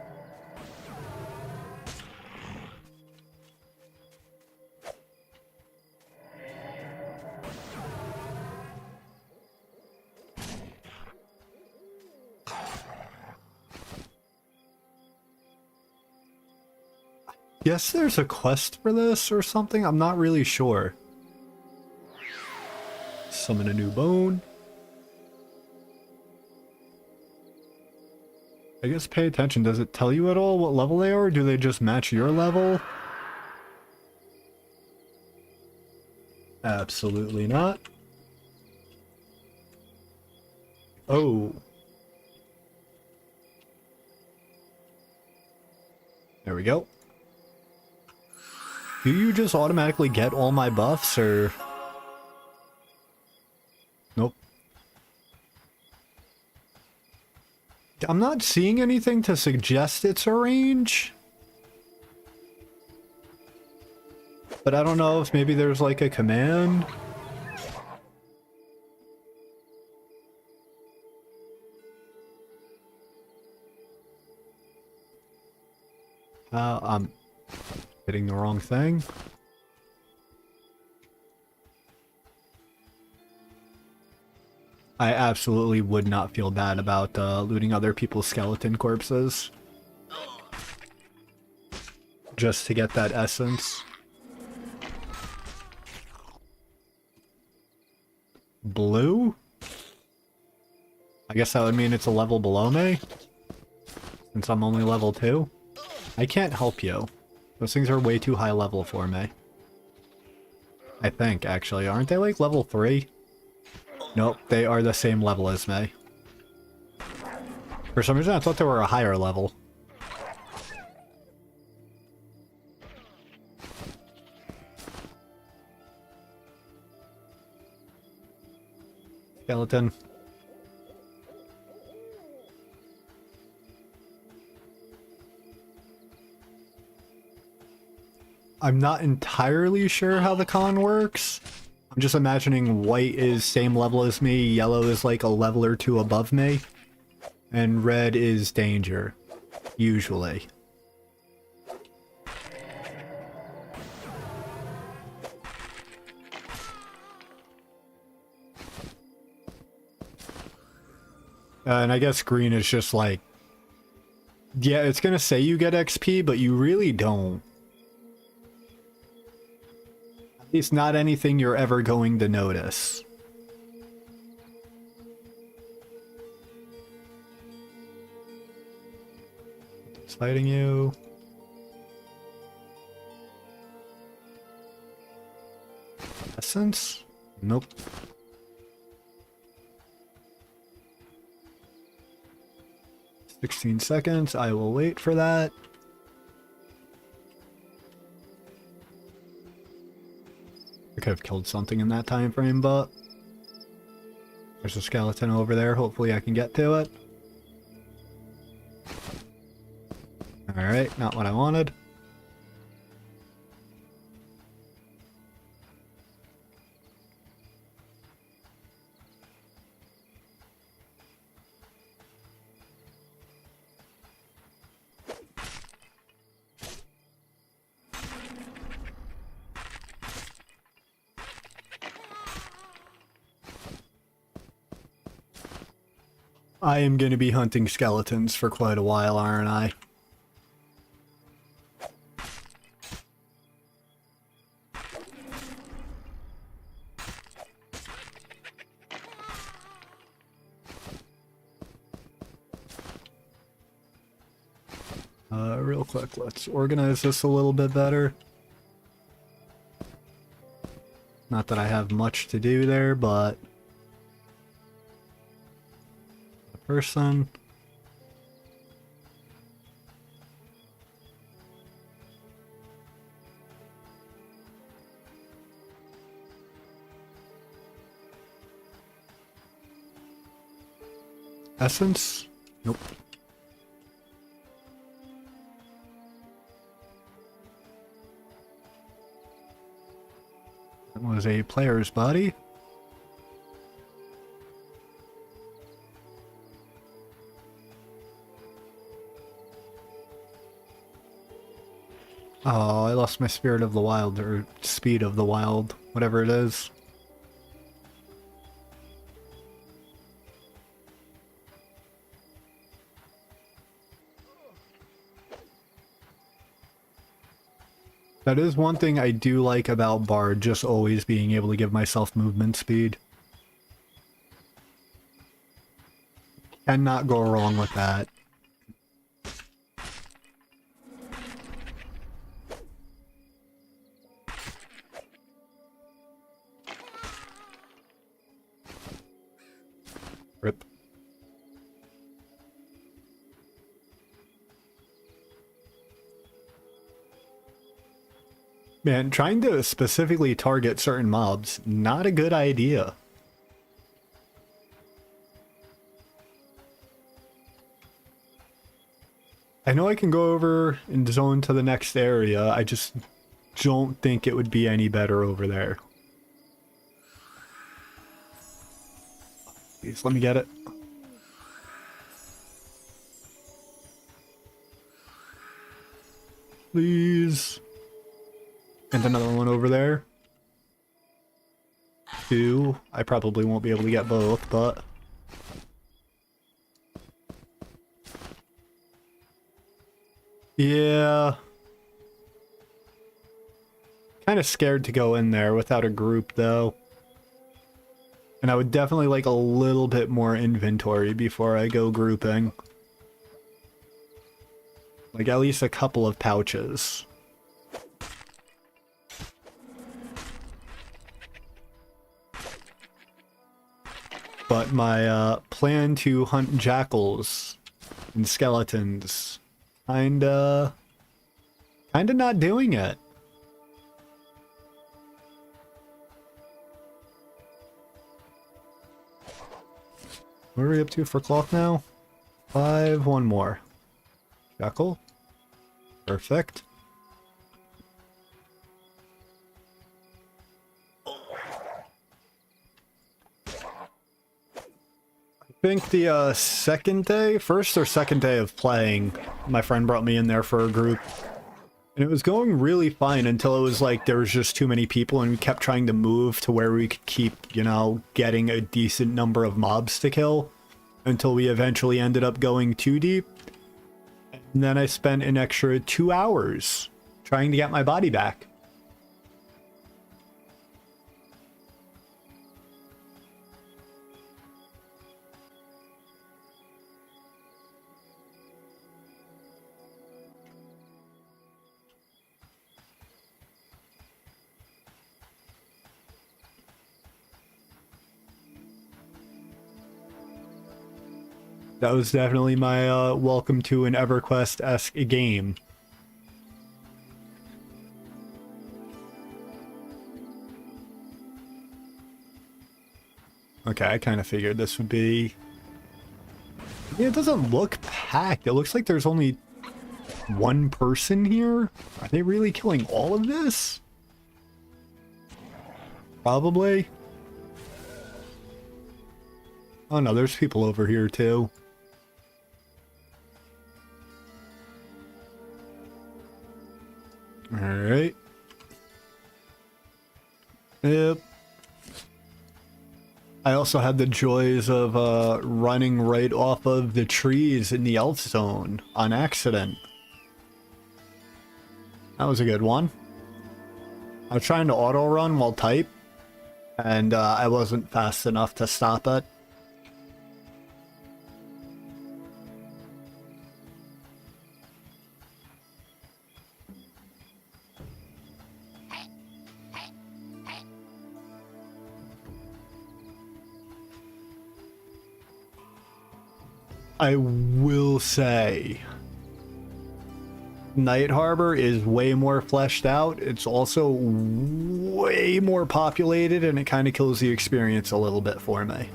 Yes, there's a quest for this or something. I'm not really sure. Summon a new bone. I guess pay attention. Does it tell you at all what level they are? Or do they just match your level? Absolutely not. Oh. There we go. Do you just automatically get all my buffs, or... Nope. I'm not seeing anything to suggest it's a range. But I don't know if maybe there's like a command. I'm hitting the wrong thing. I absolutely would not feel bad about looting other people's skeleton corpses. Just to get that essence. Blue? I guess that would mean it's a level below me. Since I'm only level 2. I can't help you. Those things are way too high level for me. I think, actually. Aren't they like level 3? Nope, they are the same level as me. For some reason I thought they were a higher level. Skeleton. I'm not entirely sure how the con works. I'm just imagining white is same level as me, yellow is like a level or 2 above me, and red is danger, usually. And I guess green is just like, yeah, it's gonna say you get XP, but you really don't. At least not anything you're ever going to notice. It's fighting you. Essence? Nope. "16 seconds, I will wait for that." I could have killed something in that time frame, but there's a skeleton over there. Hopefully I can get to it. Alright, not what I wanted. I am going to be hunting skeletons for quite a while, aren't I? Real quick, let's organize this a little bit better. Not that I have much to do there, but a person. Essence? Nope. That was a player's body. Oh, I lost my spirit of the wild, or speed of the wild, whatever it is. That is one thing I do like about Bard, just always being able to give myself movement speed. Cannot go wrong with that. Rip. Man, trying to specifically target certain mobs, not a good idea. I know I can go over and zone to the next area, I just don't think it would be any better over there. Please, let me get it. Please. And another one over there. 2. I probably won't be able to get both, but... yeah. Kind of scared to go in there without a group, though. And I would definitely like a little bit more inventory before I go grouping. Like at least a couple of pouches. But my plan to hunt jackals and skeletons kinda not doing it. What are we up to for clock now? 5, one more. Jackal. Perfect. I think the first or second day of playing, my friend brought me in there for a group. And it was going really fine until it was like there was just too many people and we kept trying to move to where we could keep, you know, getting a decent number of mobs to kill until we eventually ended up going too deep. And then I spent an extra 2 hours trying to get my body back. That was definitely my welcome to an EverQuest-esque game. Okay, I kind of figured this would be... yeah, it doesn't look packed. It looks like there's only one person here. Are they really killing all of this? Probably. Oh no, there's people over here too. Alright. Yep. I also had the joys of running right off of the trees in the elf zone on accident. That was a good one. I was trying to auto run while type, and I wasn't fast enough to stop it. I will say, Night Harbor is way more fleshed out. It's also way more populated, and it kind of kills the experience a little bit for me.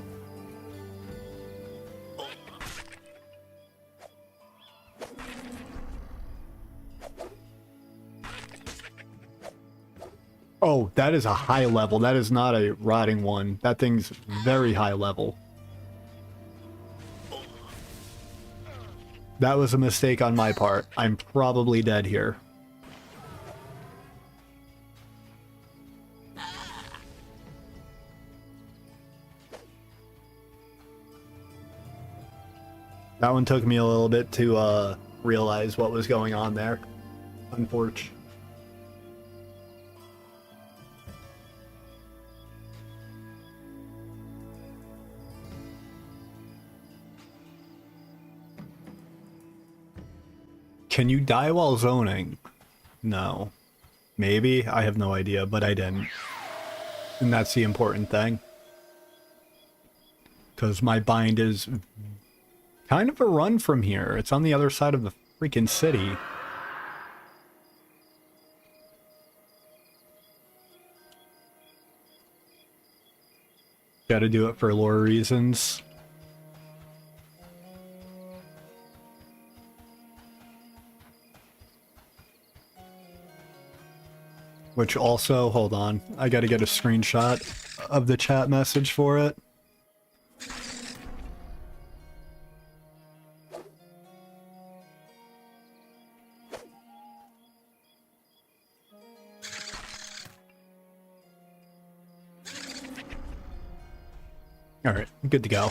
Oh, that is a high level. That is not a rotting one. That thing's very high level. That was a mistake on my part. I'm probably dead here. That one took me a little bit to realize what was going on there. Unfortunately. Can you die while zoning? No. Maybe? I have no idea, but I didn't. And that's the important thing. Because my bind is kind of a run from here. It's on the other side of the freaking city. Gotta do it for lore reasons. Which also, hold on, I gotta get a screenshot of the chat message for it. Alright, good to go.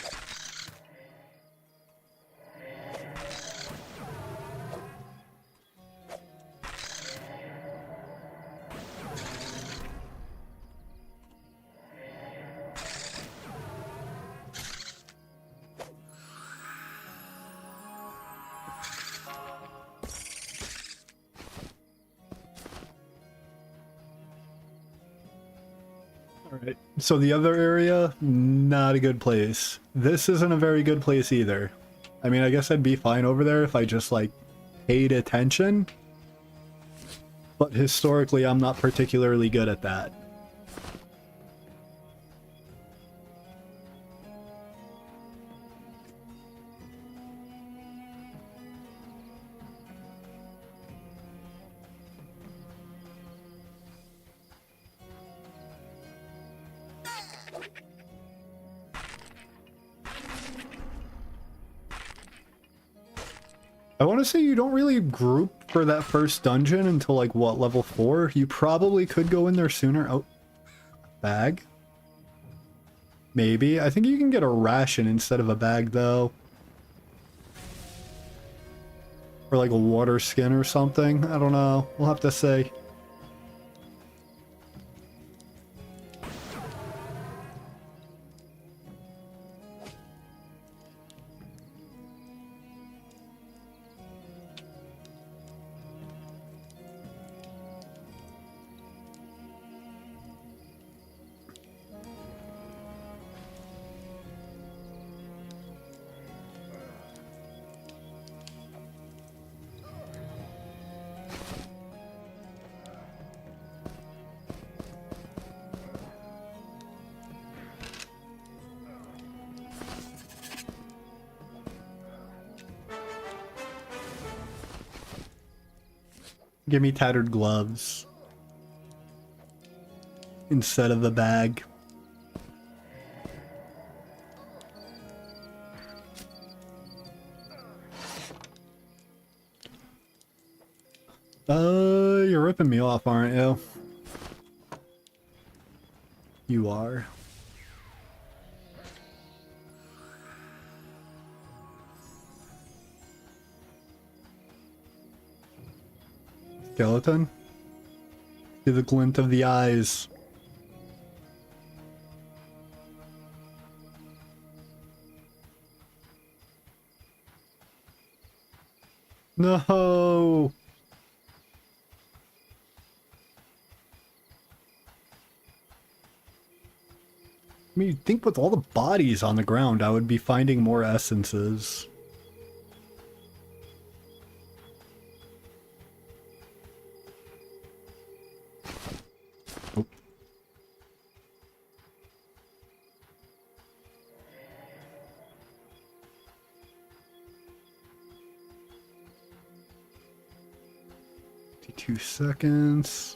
Alright, so the other area, not a good place. This isn't a very good place either. I mean, I guess I'd be fine over there if I just, like, paid attention. But historically, I'm not particularly good at that. I want to say you don't really group for that first dungeon until, like, what, level 4? You probably could go in there sooner. Oh, bag? Maybe. I think you can get a ration instead of a bag, though. Or, like, a water skin or something. I don't know. We'll have to see. Give me tattered gloves instead of the bag. You're ripping me off, aren't you? You are. Skeleton? See the glint of the eyes. No! I mean, you'd think with all the bodies on the ground, I would be finding more essences. Oh. Two seconds.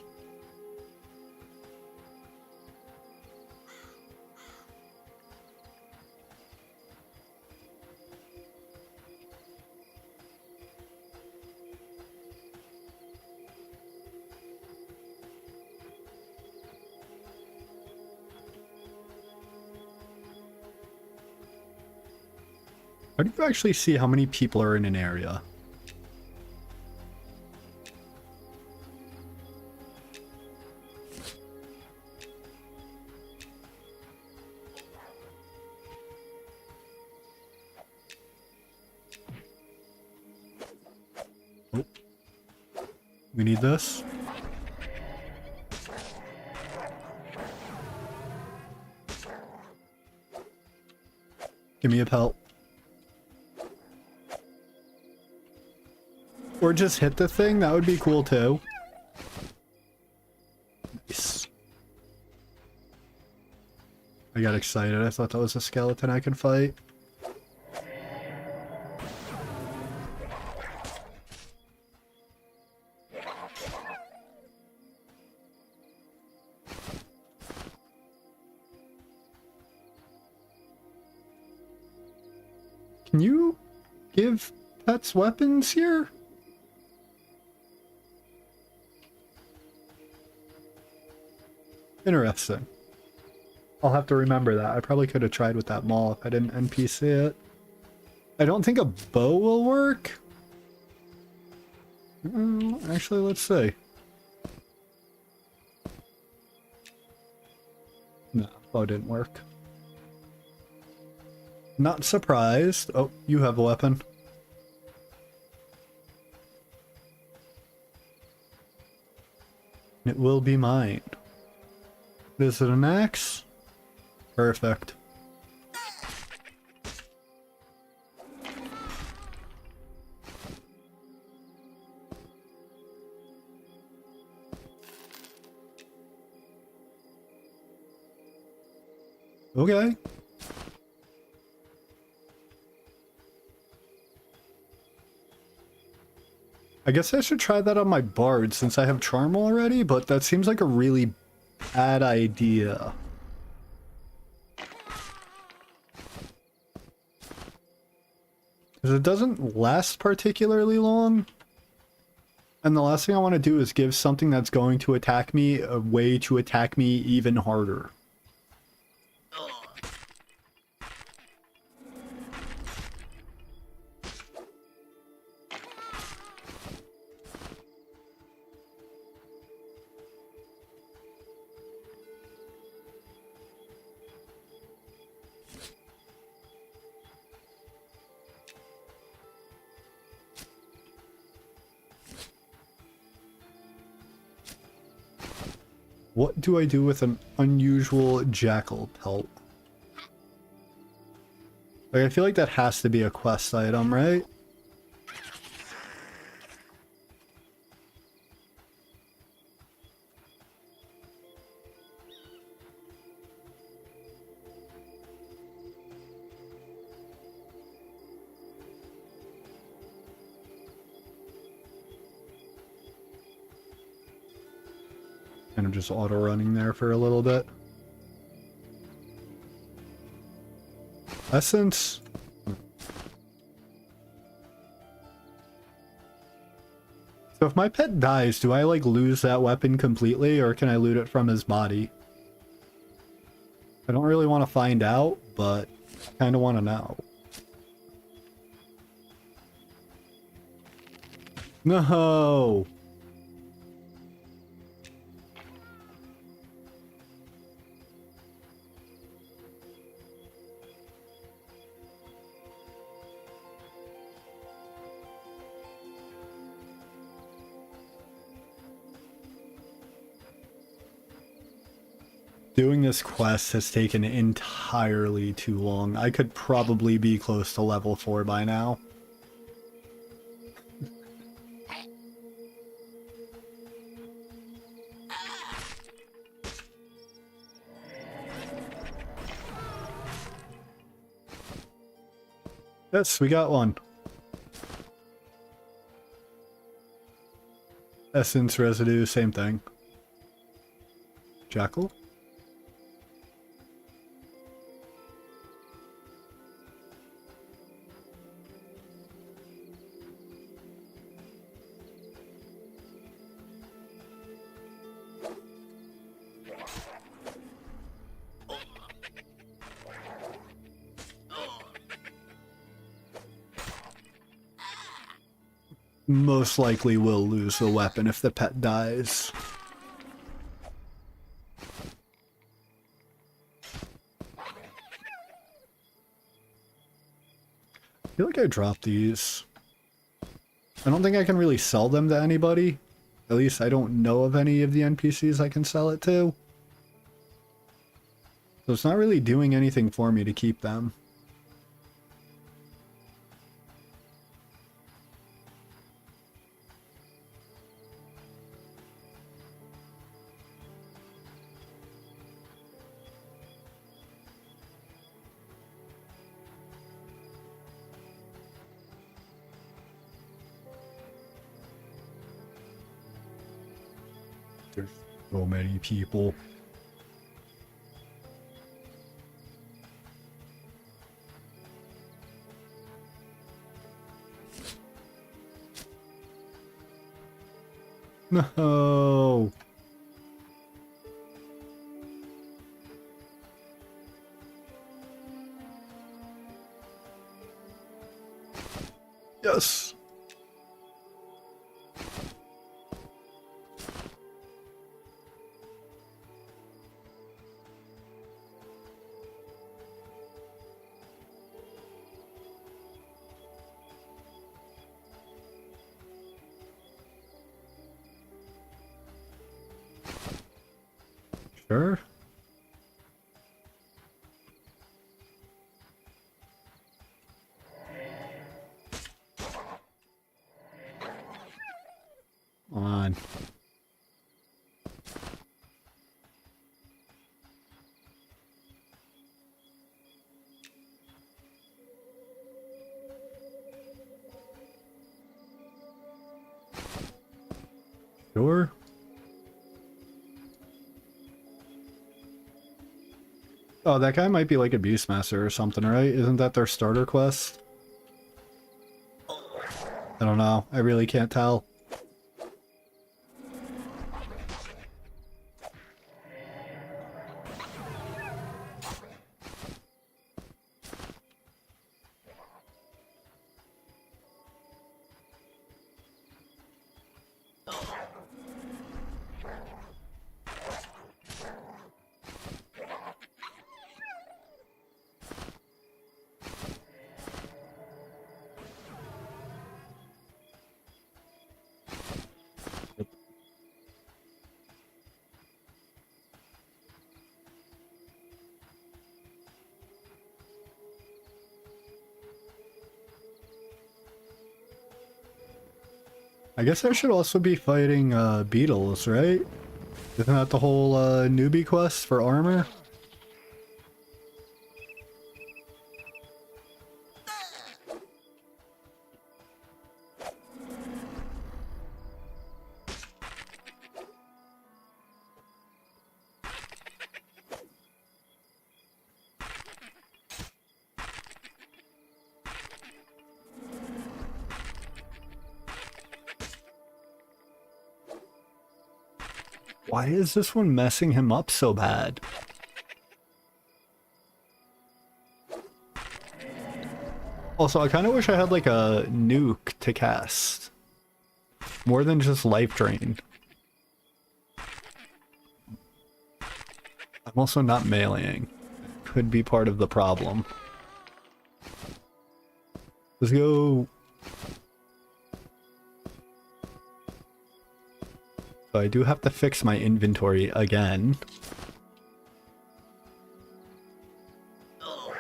How do you actually see how many people are in an area? Oh. We need this. Give me a pelt. Or just hit the thing, that would be cool too. Nice. I got excited, I thought that was a skeleton I could fight. Can you give pets weapons here? Interesting. I'll have to remember that. I probably could have tried with that maul if I didn't NPC it. I don't think a bow will work. Actually, let's see. No, bow didn't work. Not surprised. Oh, you have a weapon. It will be mine. Is it an axe? Perfect. Okay. I guess I should try that on my bard since I have charm already, but that seems like a really bad idea. Because it doesn't last particularly long. And the last thing I want to do is give something that's going to attack me a way to attack me even harder. What do I do with an unusual jackal pelt? Like, I feel like that has to be a quest item, right? And I'm just auto-running there for a little bit. Essence. So if my pet dies, do I like lose that weapon completely, or can I loot it from his body? I don't really want to find out, but I kind of want to know. No! Doing this quest has taken entirely too long. I could probably be close to level 4 by now. Yes, we got one. Essence residue, same thing. Jackal? Most likely will lose the weapon if the pet dies. I feel like I dropped these. I don't think I can really sell them to anybody. At least I don't know of any of the NPCs I can sell it to. So it's not really doing anything for me to keep them. There's so many people. No. Yes. Sure. On. Sure. Oh, that guy might be like a Beastmaster or something, right? Isn't that their starter quest? I don't know. I really can't tell. I guess I should also be fighting beetles, right? Isn't that the whole newbie quest for armor? Why is this one messing him up so bad? Also, I kind of wish I had like a nuke to cast. More than just life drain. I'm also not meleeing. Could be part of the problem. Let's go. So I do have to fix my inventory again. Oh,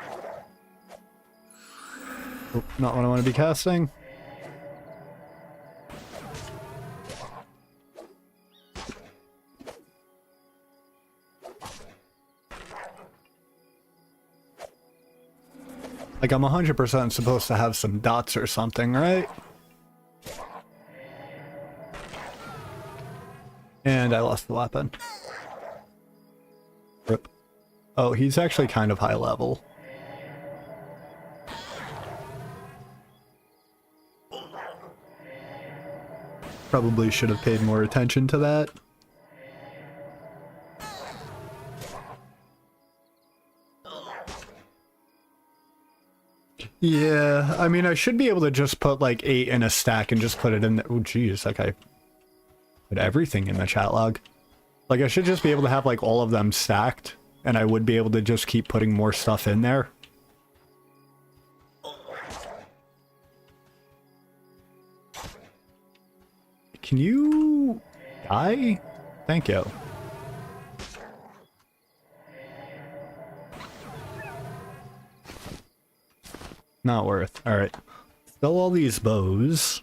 not what I want to be casting. Like, I'm 100% supposed to have some dots or something, right? And I lost the weapon. Rip. Oh, he's actually kind of high level. Probably should have paid more attention to that. Yeah, I mean, I should be able to just put like 8 in a stack and just put it in there. Oh, geez, like I put everything in the chat log. Like, I should just be able to have like all of them stacked, and I would be able to just keep putting more stuff in there. Can you die? Thank you. Not worth. Alright. Sell all these bows.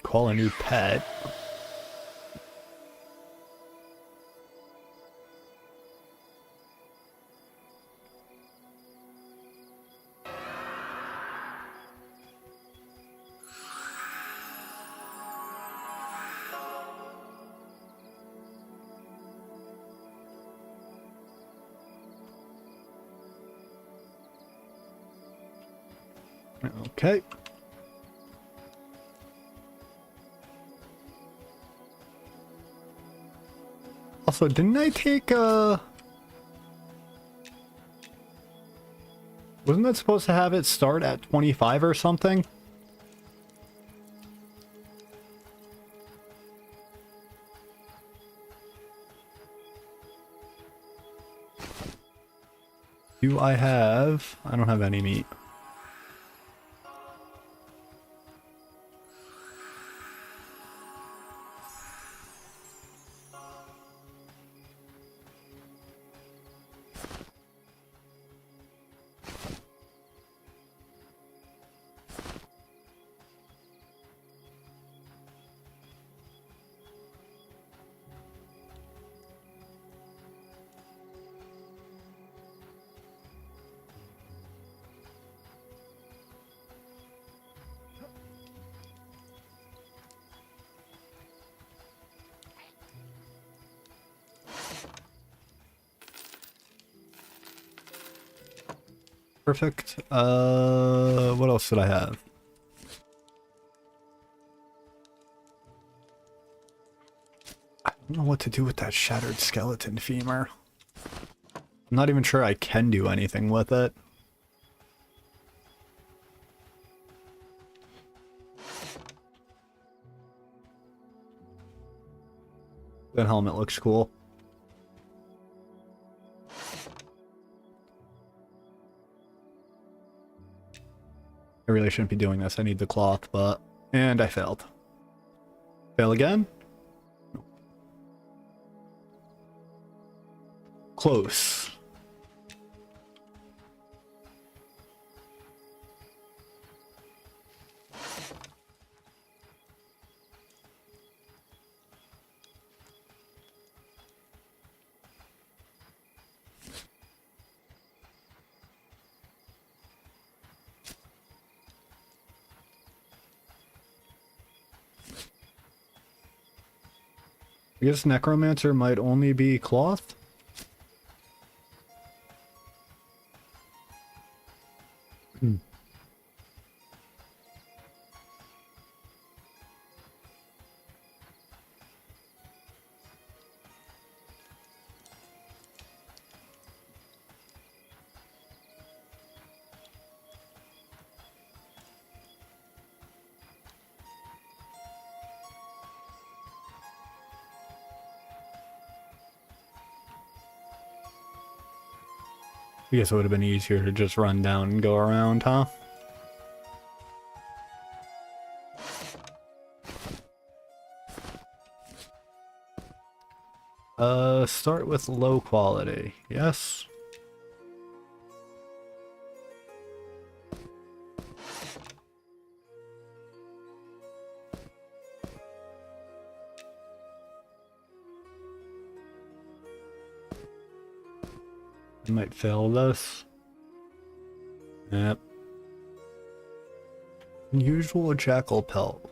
Call a new pet. Okay. Also, didn't I take wasn't that supposed to have it start at 25 or something? Do I have... I don't have any meat. Perfect. What else did I have? I don't know what to do with that shattered skeleton femur. I'm not even sure I can do anything with it. That helmet looks cool. I really shouldn't be doing this. I need the cloth, but... And I failed. Fail again? Close. I guess Necromancer might only be cloth? Hmm. I guess it would have been easier to just run down and go around, huh? Start with low quality. Yes. I might fail this. Yep. Unusual jackal pelt.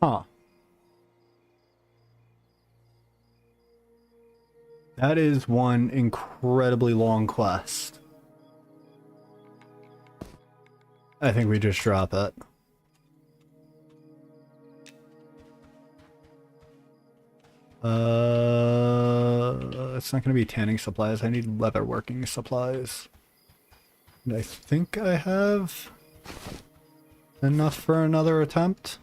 Huh. That is one incredibly long quest. I think we just drop it. It's not going to be tanning supplies. I need leather working supplies. And I think I have enough for another attempt.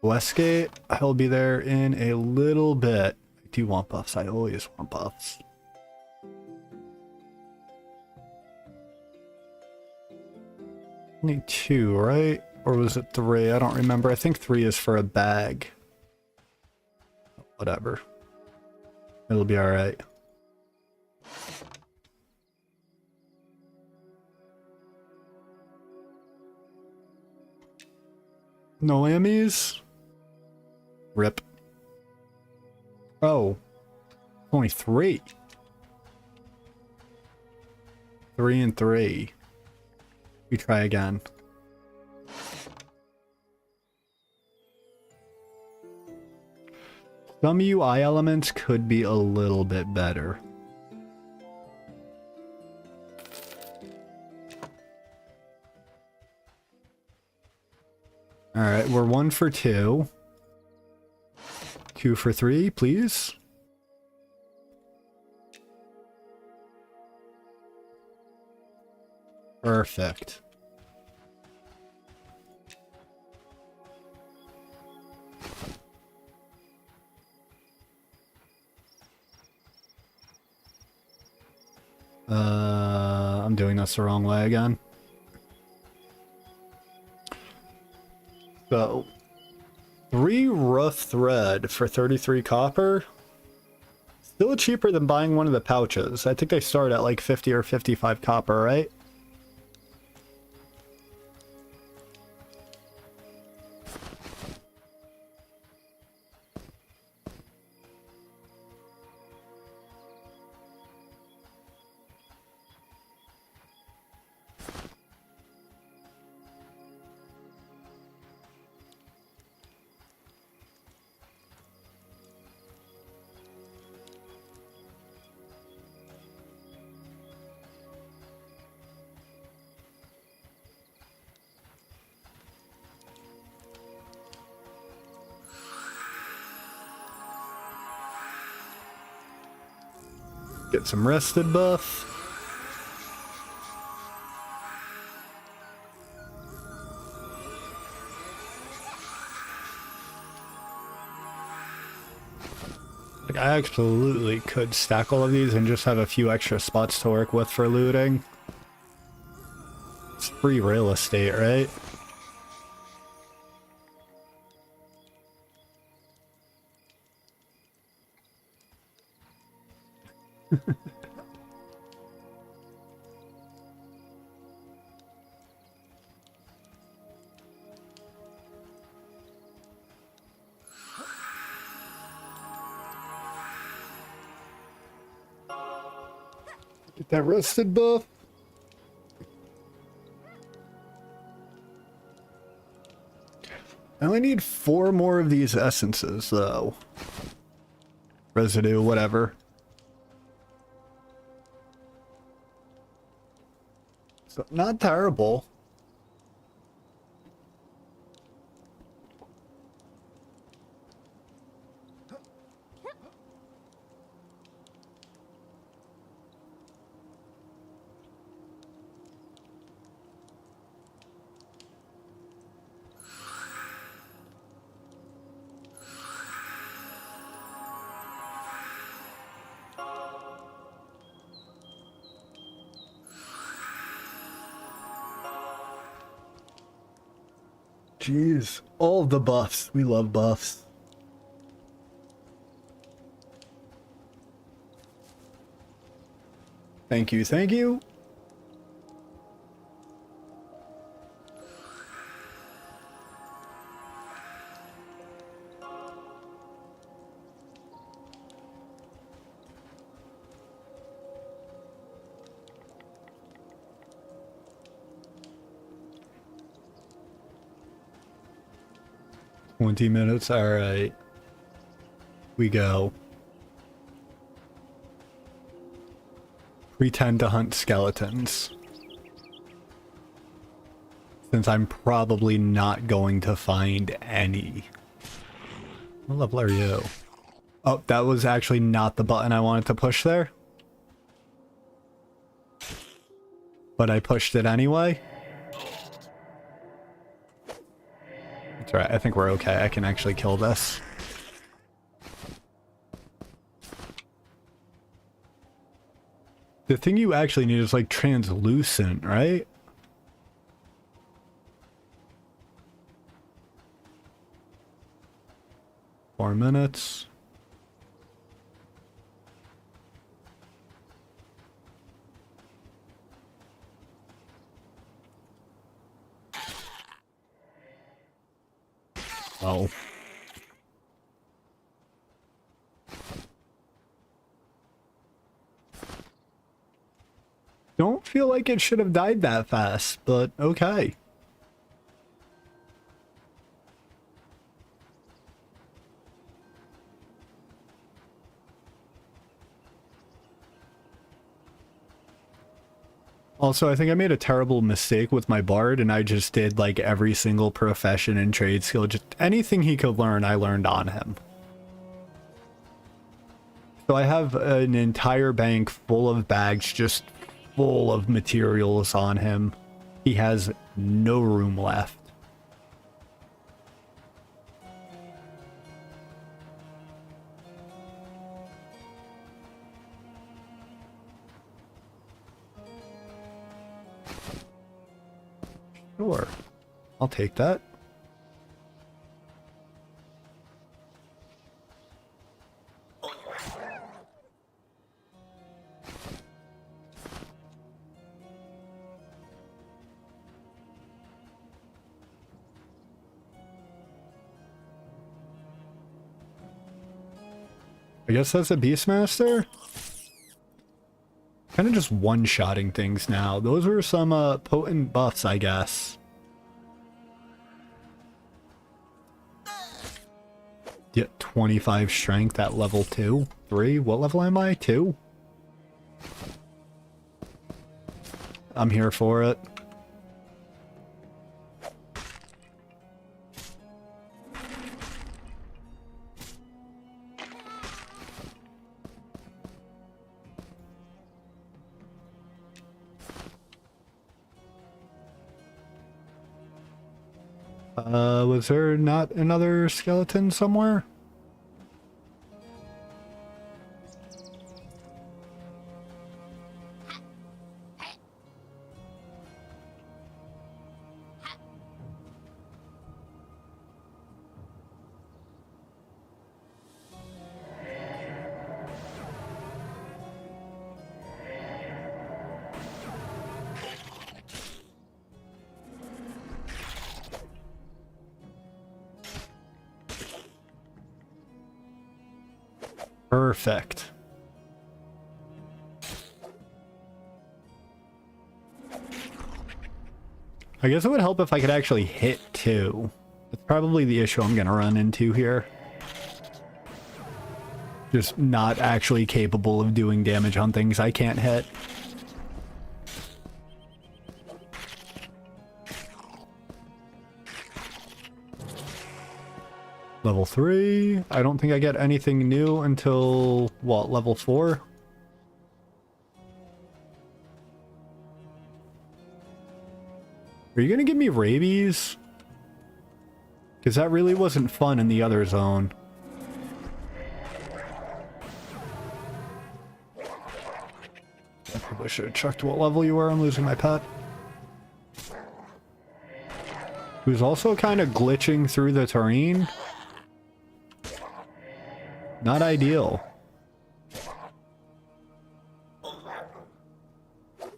Westgate, I'll be there in a little bit. I do want buffs. I always want buffs. Need 2, right? Or was it 3? I don't remember. I think 3 is for a bag. Whatever. It'll be alright. No Emmys? Rip. Oh. Only 3. 3 and 3. We try again. Some UI elements could be a little bit better. Alright, we're 1 for 2. 2 for 3, please. Perfect. I'm doing this the wrong way again. So, 3 rough thread for 33 copper. Still cheaper than buying one of the pouches. I think they start at like 50 or 55 copper, right? Get some rested buff. Like, I absolutely could stack all of these and just have a few extra spots to work with for looting. It's free real estate, right? Get that rested buff. I only need 4 more of these essences, though. Residue, whatever. So, not terrible. Jeez, all the buffs. We love buffs. Thank you, thank you. $20, all right. We go. Pretend to hunt skeletons. Since I'm probably not going to find any. What level are you? Oh, that was actually not the button I wanted to push there. But I pushed it anyway. That's right, I think we're okay. I can actually kill this. The thing you actually need is like translucent, right? Four minutes. Oh. Don't feel like it should have died that fast, but okay. Also, I think I made a terrible mistake with my bard, and I just did like every single profession and trade skill. Just anything he could learn, I learned on him. So I have an entire bank full of bags, just full of materials on him. He has no room left. Sure, I'll take that. I guess that's a Beastmaster? Kind of just one-shotting things now. Those were some potent buffs, I guess. Get 25 strength at level 2. 3? What level am I? 2? I'm here for it. Was there not another skeleton somewhere? Perfect. I guess it would help if I could actually hit too. That's probably the issue I'm gonna run into here. Just not actually capable of doing damage on things I can't hit. Level 3. I don't think I get anything new until, what, level 4? Are you gonna give me rabies? Because that really wasn't fun in the other zone. I probably should have checked what level you were. I'm losing my pet. Who's also kind of glitching through the terrain. Not ideal.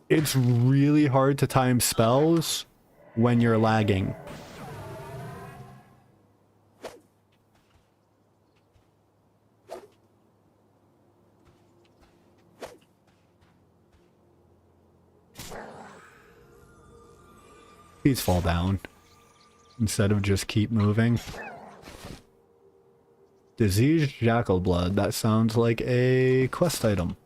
It's really hard to time spells when you're lagging. Please fall down instead of just keep moving. Diseased jackal blood. That sounds like a quest item.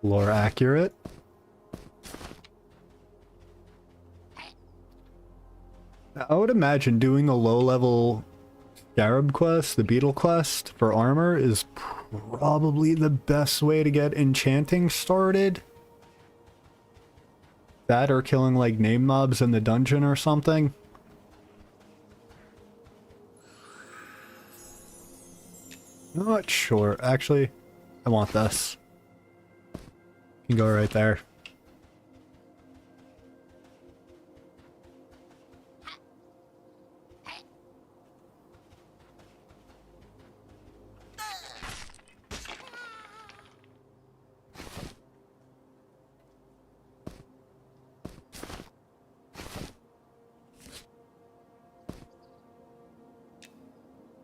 Lore accurate. I would imagine doing the low-level Scarab quest, the Beetle quest for armor, is probably the best way to get enchanting started. That or killing like name mobs in the dungeon or something. I'm not sure. Actually, I want this. You can go right there.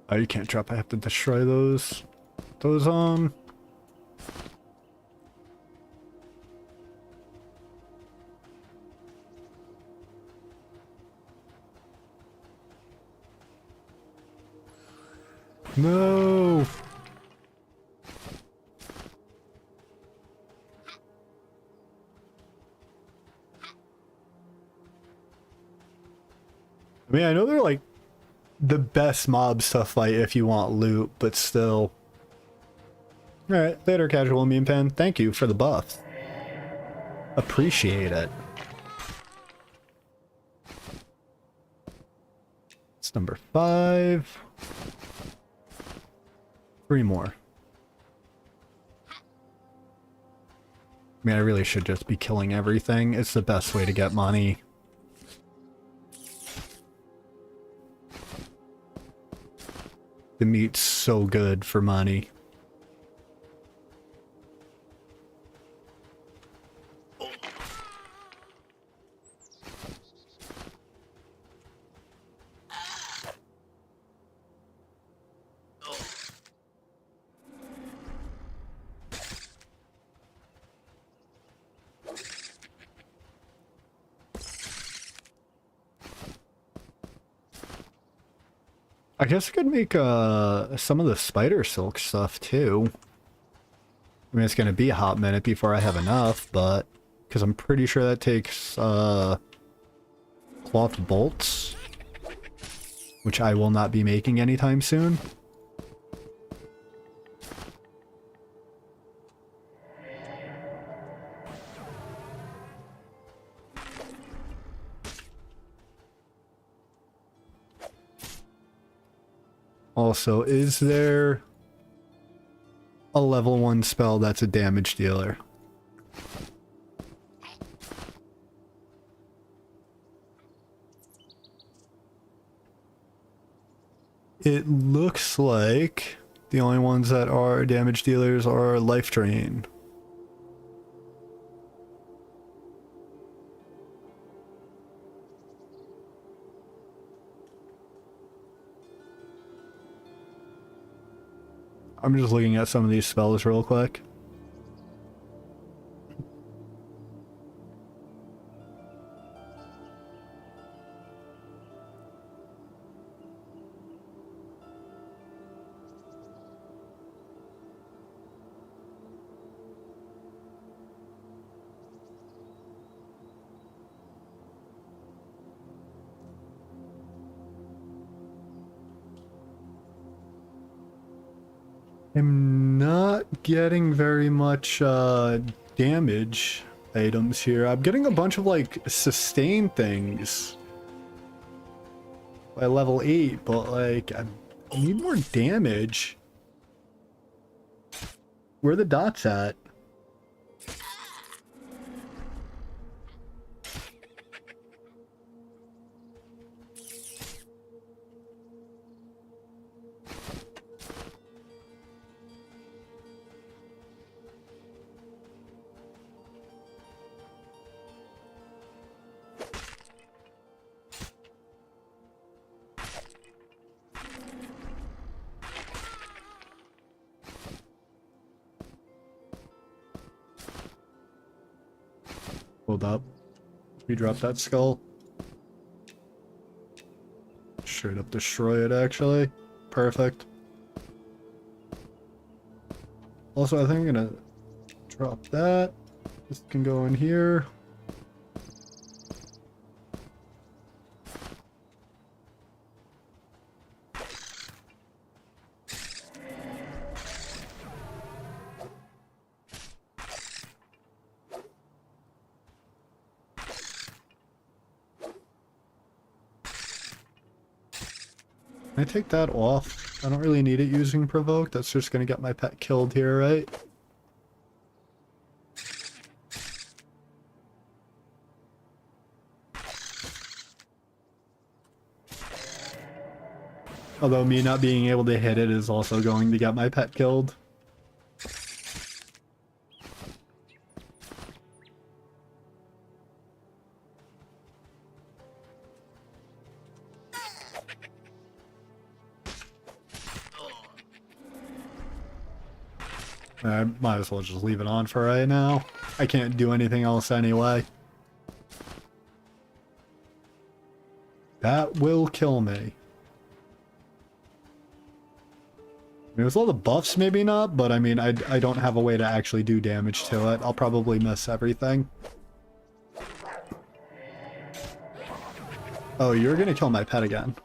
Oh, you can't drop. I have to destroy those. Those. No. I mean, I know they're like the best mobs to fight if you want loot, but still. Alright, later, casual meme pen. Thank you for the buff. Appreciate it. It's number 5. 3 more. I mean, I really should just be killing everything. It's the best way to get money. The meat's so good for money. I guess I could make some of the spider silk stuff too. I mean, it's gonna be a hot minute before I have enough, but because I'm pretty sure that takes cloth bolts, which I will not be making anytime soon. Also, is there a level 1 spell that's a damage dealer? It looks like the only ones that are damage dealers are life drain. I'm just looking at some of these spells real quick. I'm not getting very much damage items here. I'm getting a bunch of like sustain things by level 8, but like I need more damage. Where are the dots at? Hold up. We drop that skull. Straight up destroy it, actually. Perfect. Also, I think I'm gonna drop that. This can go in here. Can I take that off? I don't really need it using provoke. That's just gonna get my pet killed here, right? Although me not being able to hit it is also going to get my pet killed. I might as well just leave it on for right now. I can't do anything else anyway. That will kill me. I mean, with all the buffs, maybe not, but I mean, I don't have a way to actually do damage to it. I'll probably miss everything. Oh, you're gonna kill my pet again.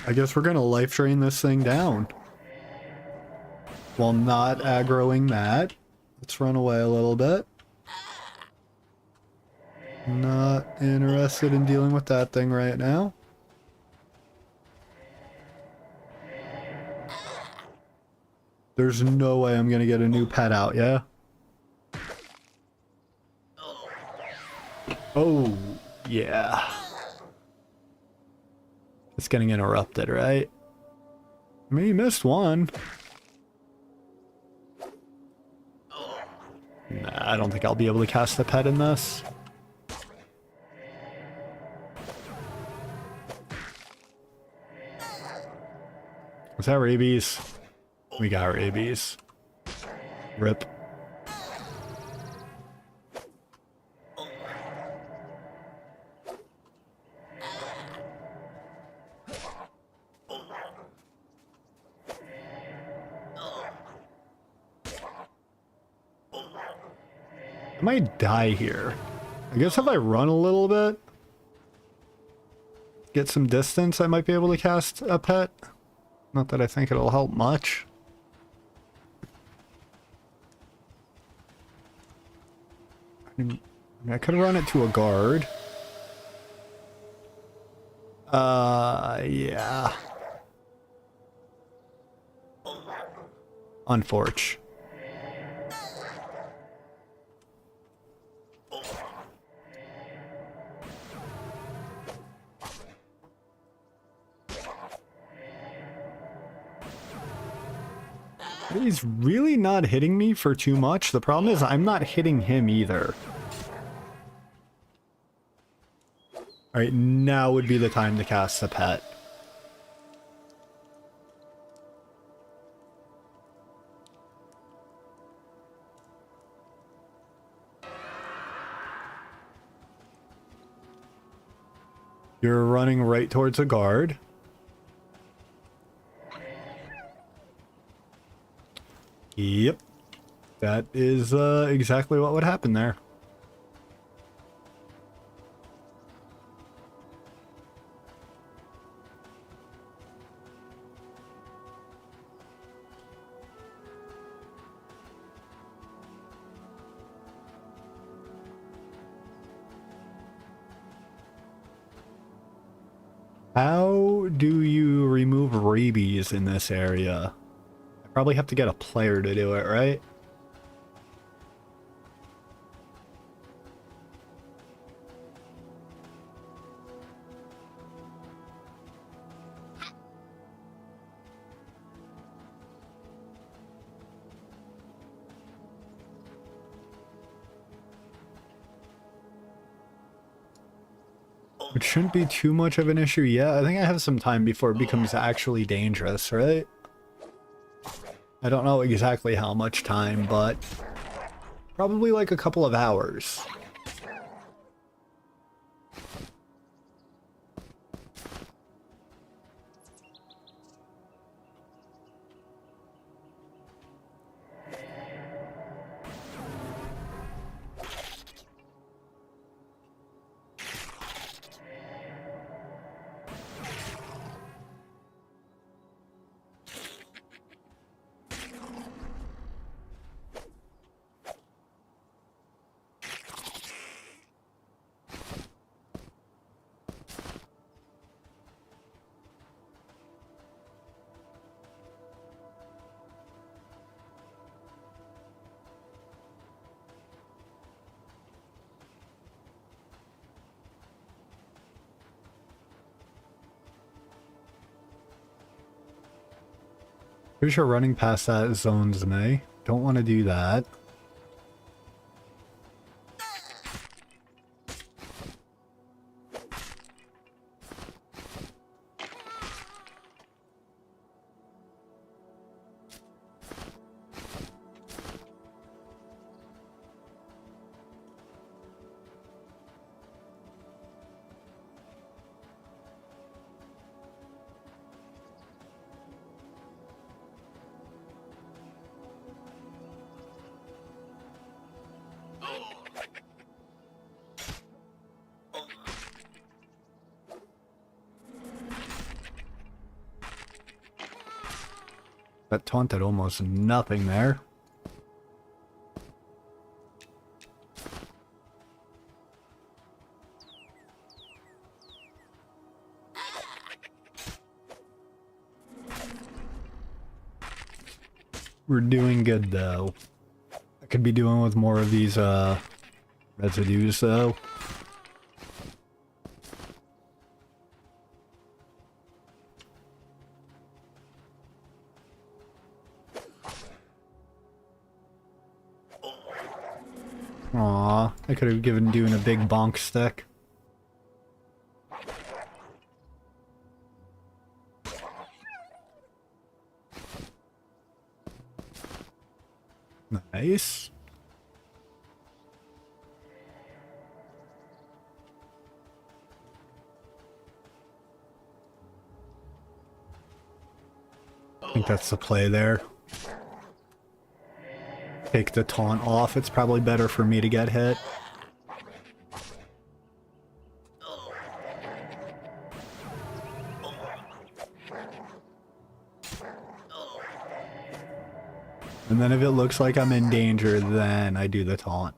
I guess we're gonna life drain this thing down. While not aggroing that. Let's run away a little bit. Not interested in dealing with that thing right now. There's no way I'm gonna get a new pet out, yeah? Oh, yeah. It's getting interrupted, right? I mean, you missed one. Nah, I don't think I'll be able to cast the pet in this. Was that rabies? We got rabies. Rip. I might die here. I guess if I run a little bit, get some distance, I might be able to cast a pet. Not that I think it'll help much. I mean, I could run it to a guard. Yeah. Unfortunate. He's really not hitting me for too much. The problem is I'm not hitting him either. Alright, now would be the time to cast the pet. You're running right towards a guard. Yep. That is exactly what would happen there. How do you remove rabies in this area? I probably have to get a player to do it, right? It shouldn't be too much of an issue yet. I think I have some time before it becomes actually dangerous, right? I don't know exactly how much time, but probably like a couple of hours. Pretty sure running past that zones me. Don't want to do that. That taunted almost nothing there. We're doing good though. I could be doing with more of these residues though. Aw, I could have given doing a big bonk stick. Nice. I think that's the play there. Take the taunt off. It's probably better for me to get hit. And then if it looks like I'm in danger, then I do the taunt.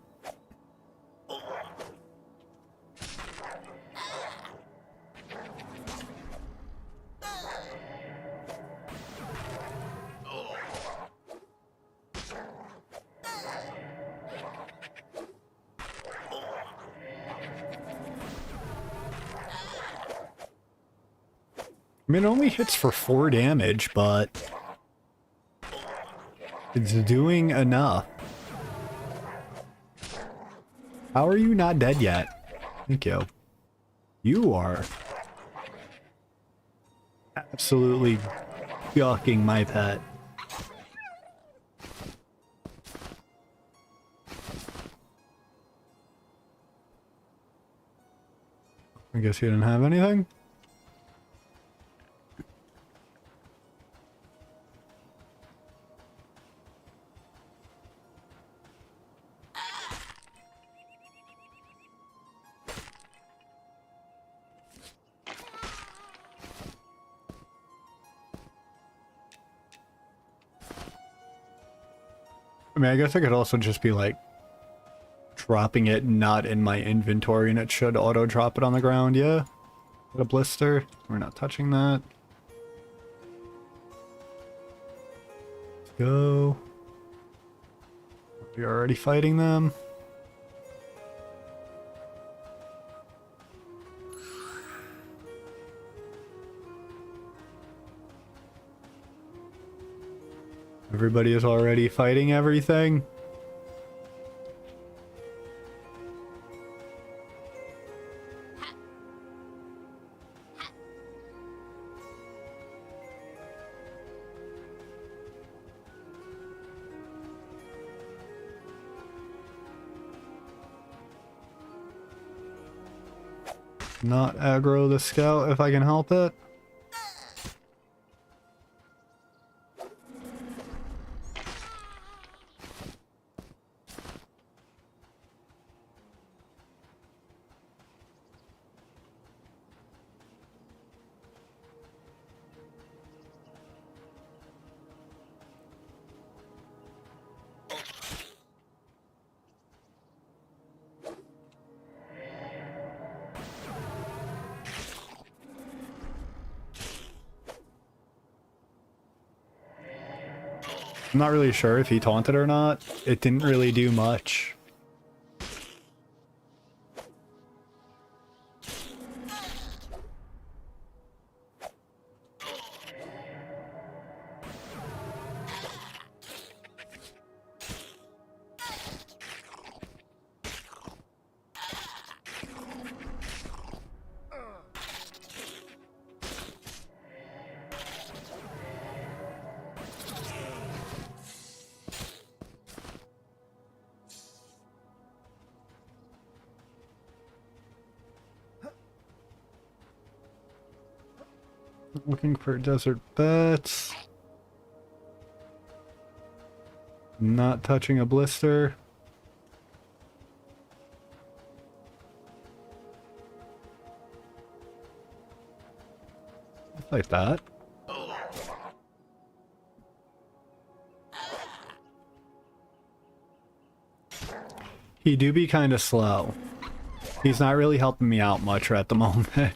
I mean, it only hits for 4 damage, but it's doing enough. How are you not dead yet? Thank you. You are absolutely yucking my pet. I guess you didn't have anything? I mean, I guess I could also just be like dropping it not in my inventory and it should auto drop it on the ground, yeah? What a blister. We're not touching that. Let's go. We're already fighting them. Everybody is already fighting everything. Not aggro the scout if I can help it. I'm not really sure if he taunted or not. It didn't really do much. Looking for desert bats. Not touching a blister. Like that. He do be kind of slow. He's not really helping me out much at the moment.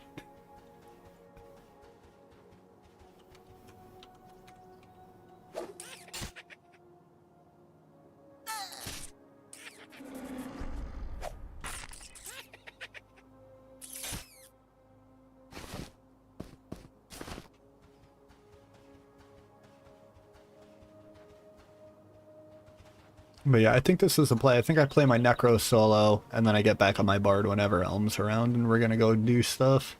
But yeah, I think this is the play. I think I play my Necro solo, and then I get back on my Bard whenever Elm's around, and we're gonna go do stuff.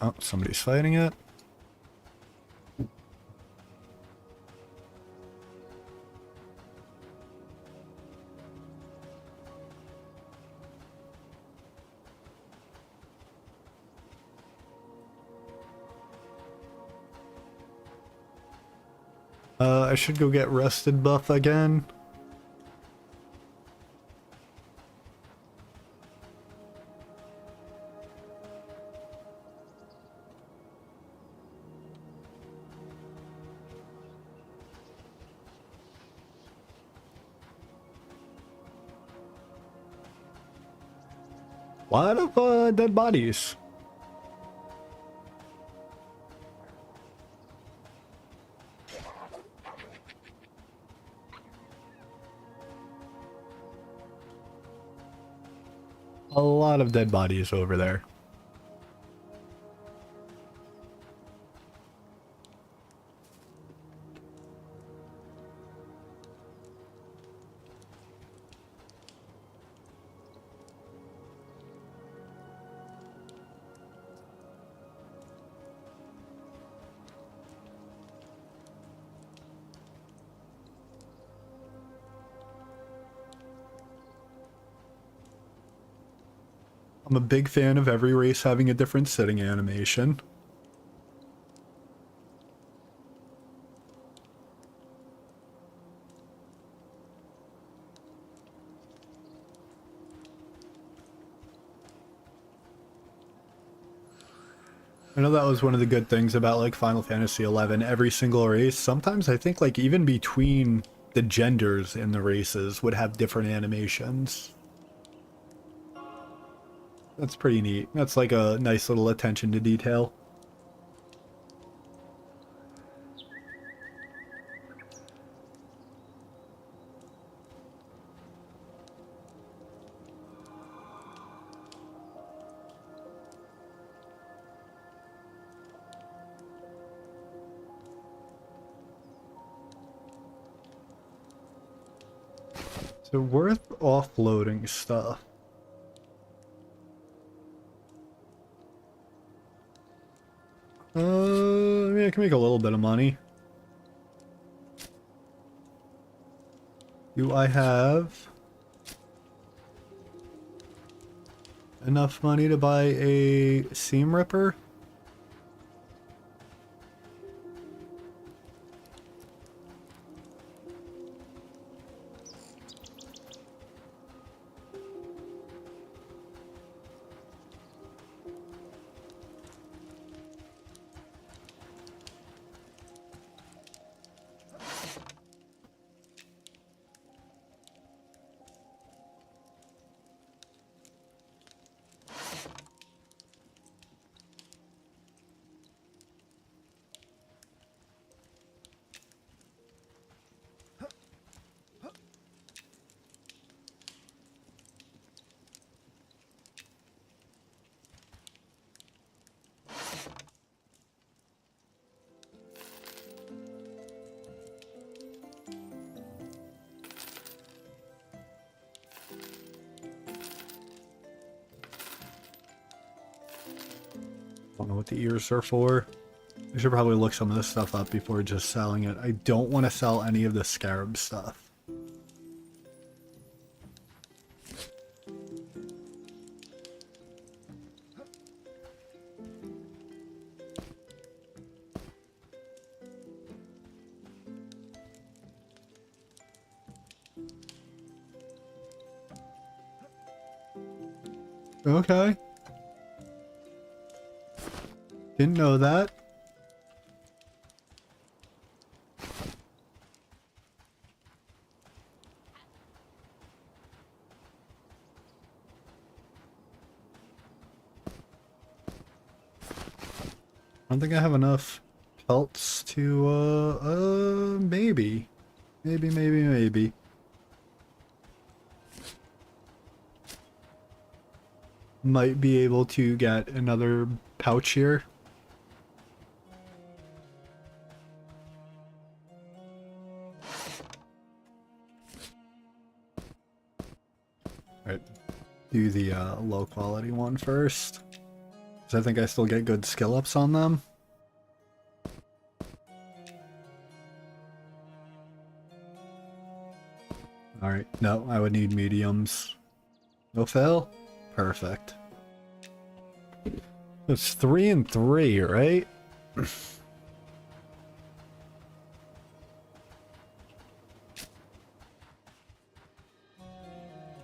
Oh, somebody's fighting it. I should go get Rested buff again. A lot of dead bodies. A lot of dead bodies over there. I'm a big fan of every race having a different sitting animation. I know that was one of the good things about like Final Fantasy XI. Every single race, sometimes I think like even between the genders in the races would have different animations. That's pretty neat. That's like a nice little attention to detail. So worth offloading stuff. I mean, I can make a little bit of money. Do I have enough money to buy a seam ripper? Don't know what the ears are for. I should probably look some of this stuff up before just selling it. I don't want to sell any of the scarab stuff. Okay. Didn't know that. I don't think I have enough pelts to, maybe. Maybe. Might be able to get another pouch here. Alright, do the low quality one first. Because I think I still get good skill ups on them. Alright, no, I would need mediums. No fail? Perfect. It's 3 and 3, right? Do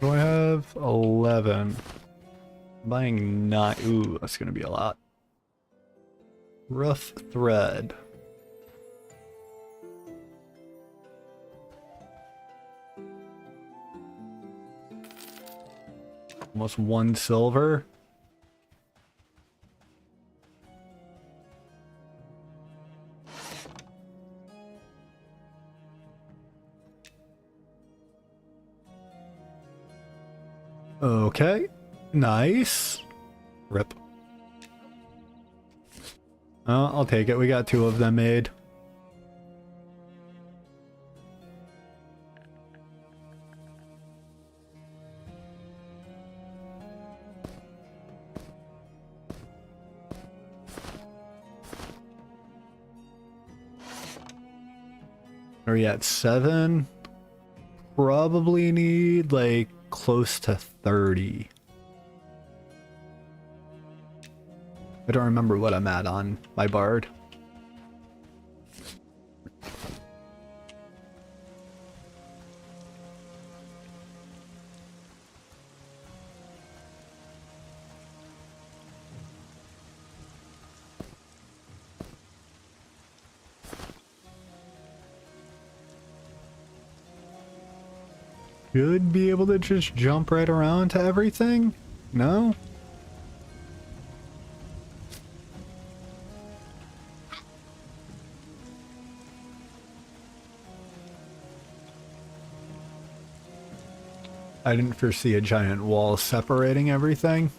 I have 11? I'm buying 9. Ooh, that's gonna be a lot. Rough thread. Almost 1 silver. Okay, nice. Rip. I'll take it. We got 2 of them made. Are we at 7? Probably need like close to 30. I don't remember what I'm at on my bard. Should be able to just jump right around to everything? No? I didn't foresee a giant wall separating everything.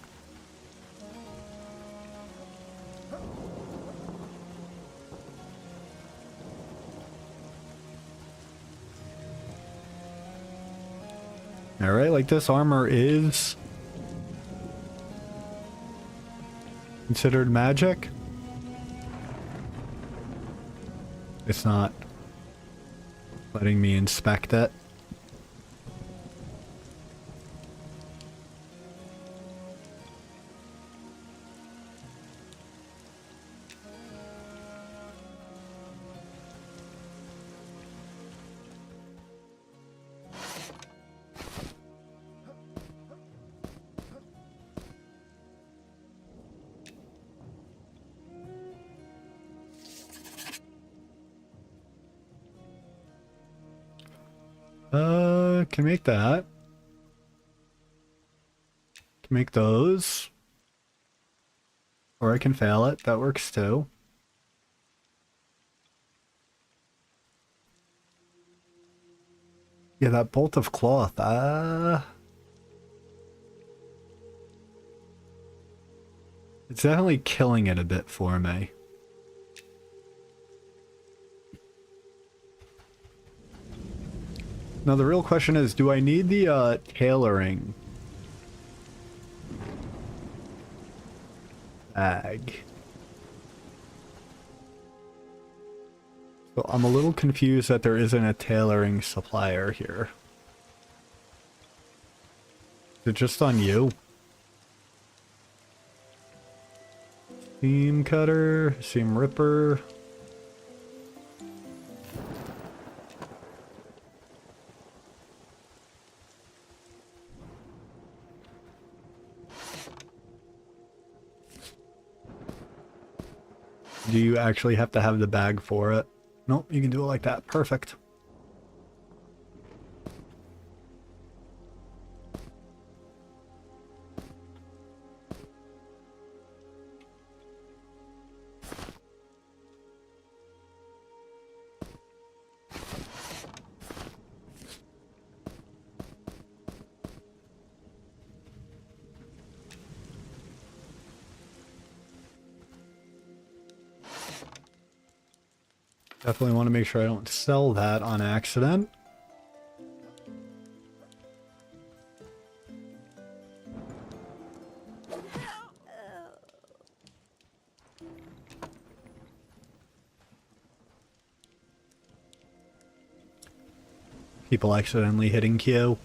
Alright, like this armor is considered magic. It's not letting me inspect it. Can make that. Can make those. Or I can fail it. That works too. Yeah, that bolt of cloth. It's definitely killing it a bit for me. Now the real question is, do I need the tailoring bag? So I'm a little confused that there isn't a tailoring supplier here. Is it just on you? Seam cutter, seam ripper. Do you actually have to have the bag for it? Nope, you can do it like that. Perfect. Definitely want to make sure I don't sell that on accident. People accidentally hitting Q.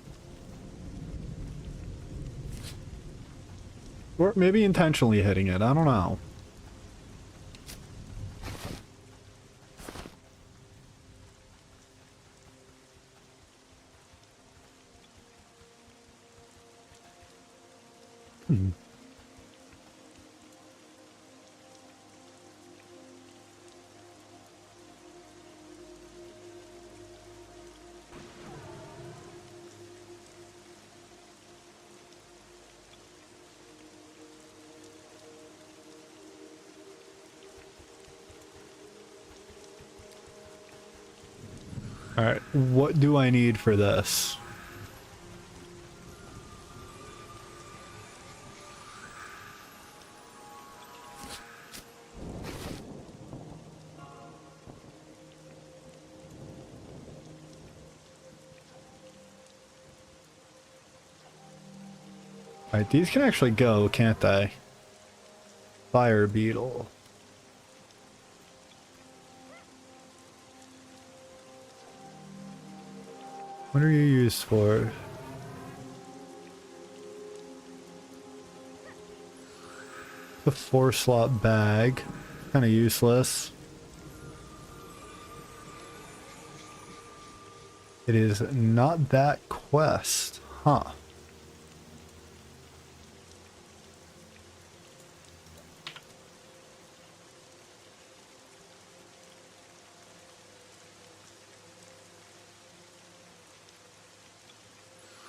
Or maybe intentionally hitting it, I don't know. Alright, what do I need for this? Alright, these can actually go, can't they? Fire beetle. What are you used for? The 4-slot bag. Kind of useless. It is not that quest. Huh.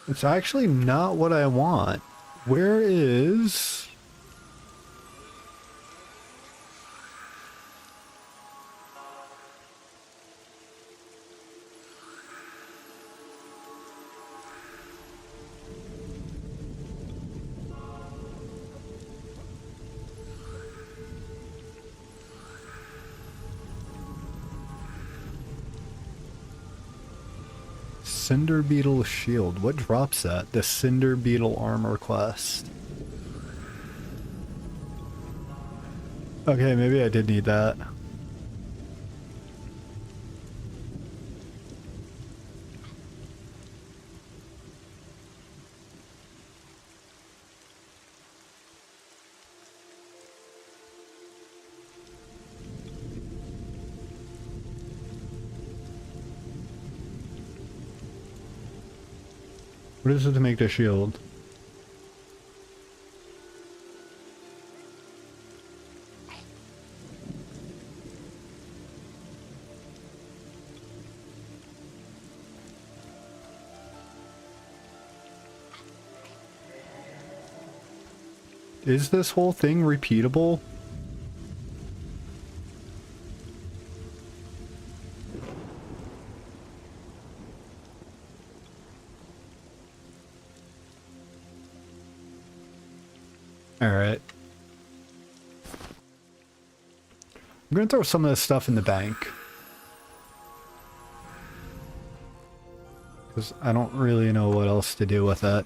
It's actually not what I want. Where is... Cinder Beetle Shield. What drops that? The Cinder Beetle Armor quest. Okay, maybe I did need that. What is it to make the shield? Is this whole thing repeatable? Alright. I'm gonna throw some of this stuff in the bank. Because I don't really know what else to do with it.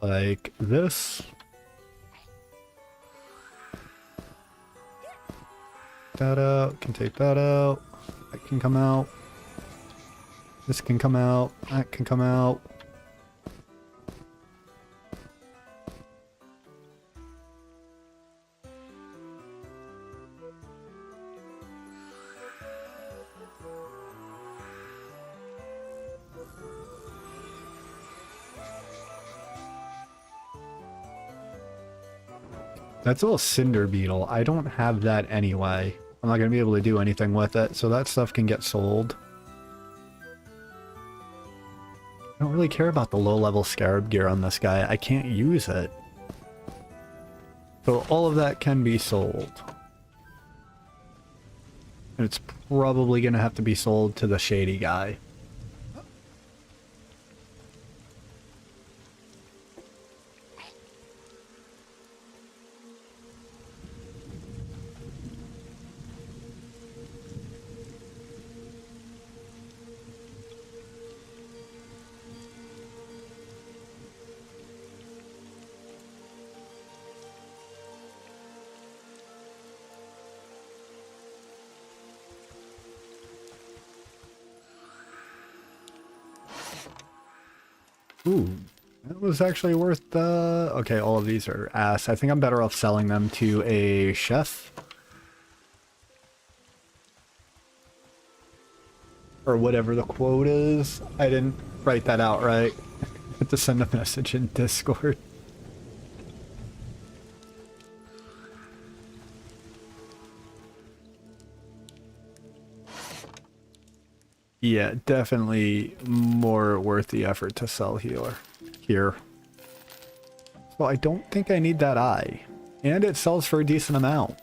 Like this. That out. Can take that out. That can come out. This can come out. That can come out. That's a little cinder beetle. I don't have that anyway. I'm not going to be able to do anything with it, so that stuff can get sold. I don't really care about the low-level scarab gear on this guy. I can't use it. So all of that can be sold. And it's probably going to have to be sold to the shady guy. Ooh, that was actually worth the... Okay, all of these are ass. I think I'm better off selling them to a chef. Or whatever the quote is. I didn't write that out right. I have to send a message in Discord. Yeah, definitely more worth the effort to sell healer here. So I don't think I need that eye. And it sells for a decent amount.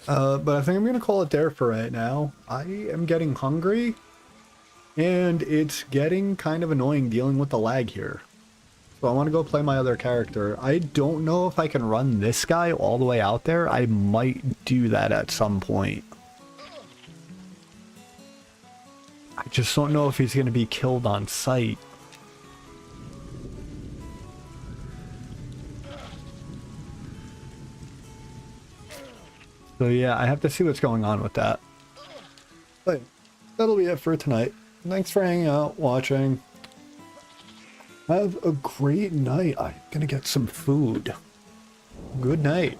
But I think I'm going to call it there for right now. I am getting hungry. And it's getting kind of annoying dealing with the lag here. So I want to go play my other character. I don't know if I can run this guy all the way out there. I might do that at some point. I just don't know if he's going to be killed on sight. So yeah, I have to see what's going on with that. But that'll be it for tonight. Thanks for hanging out, watching. Have a great night. I'm gonna get some food. Good night.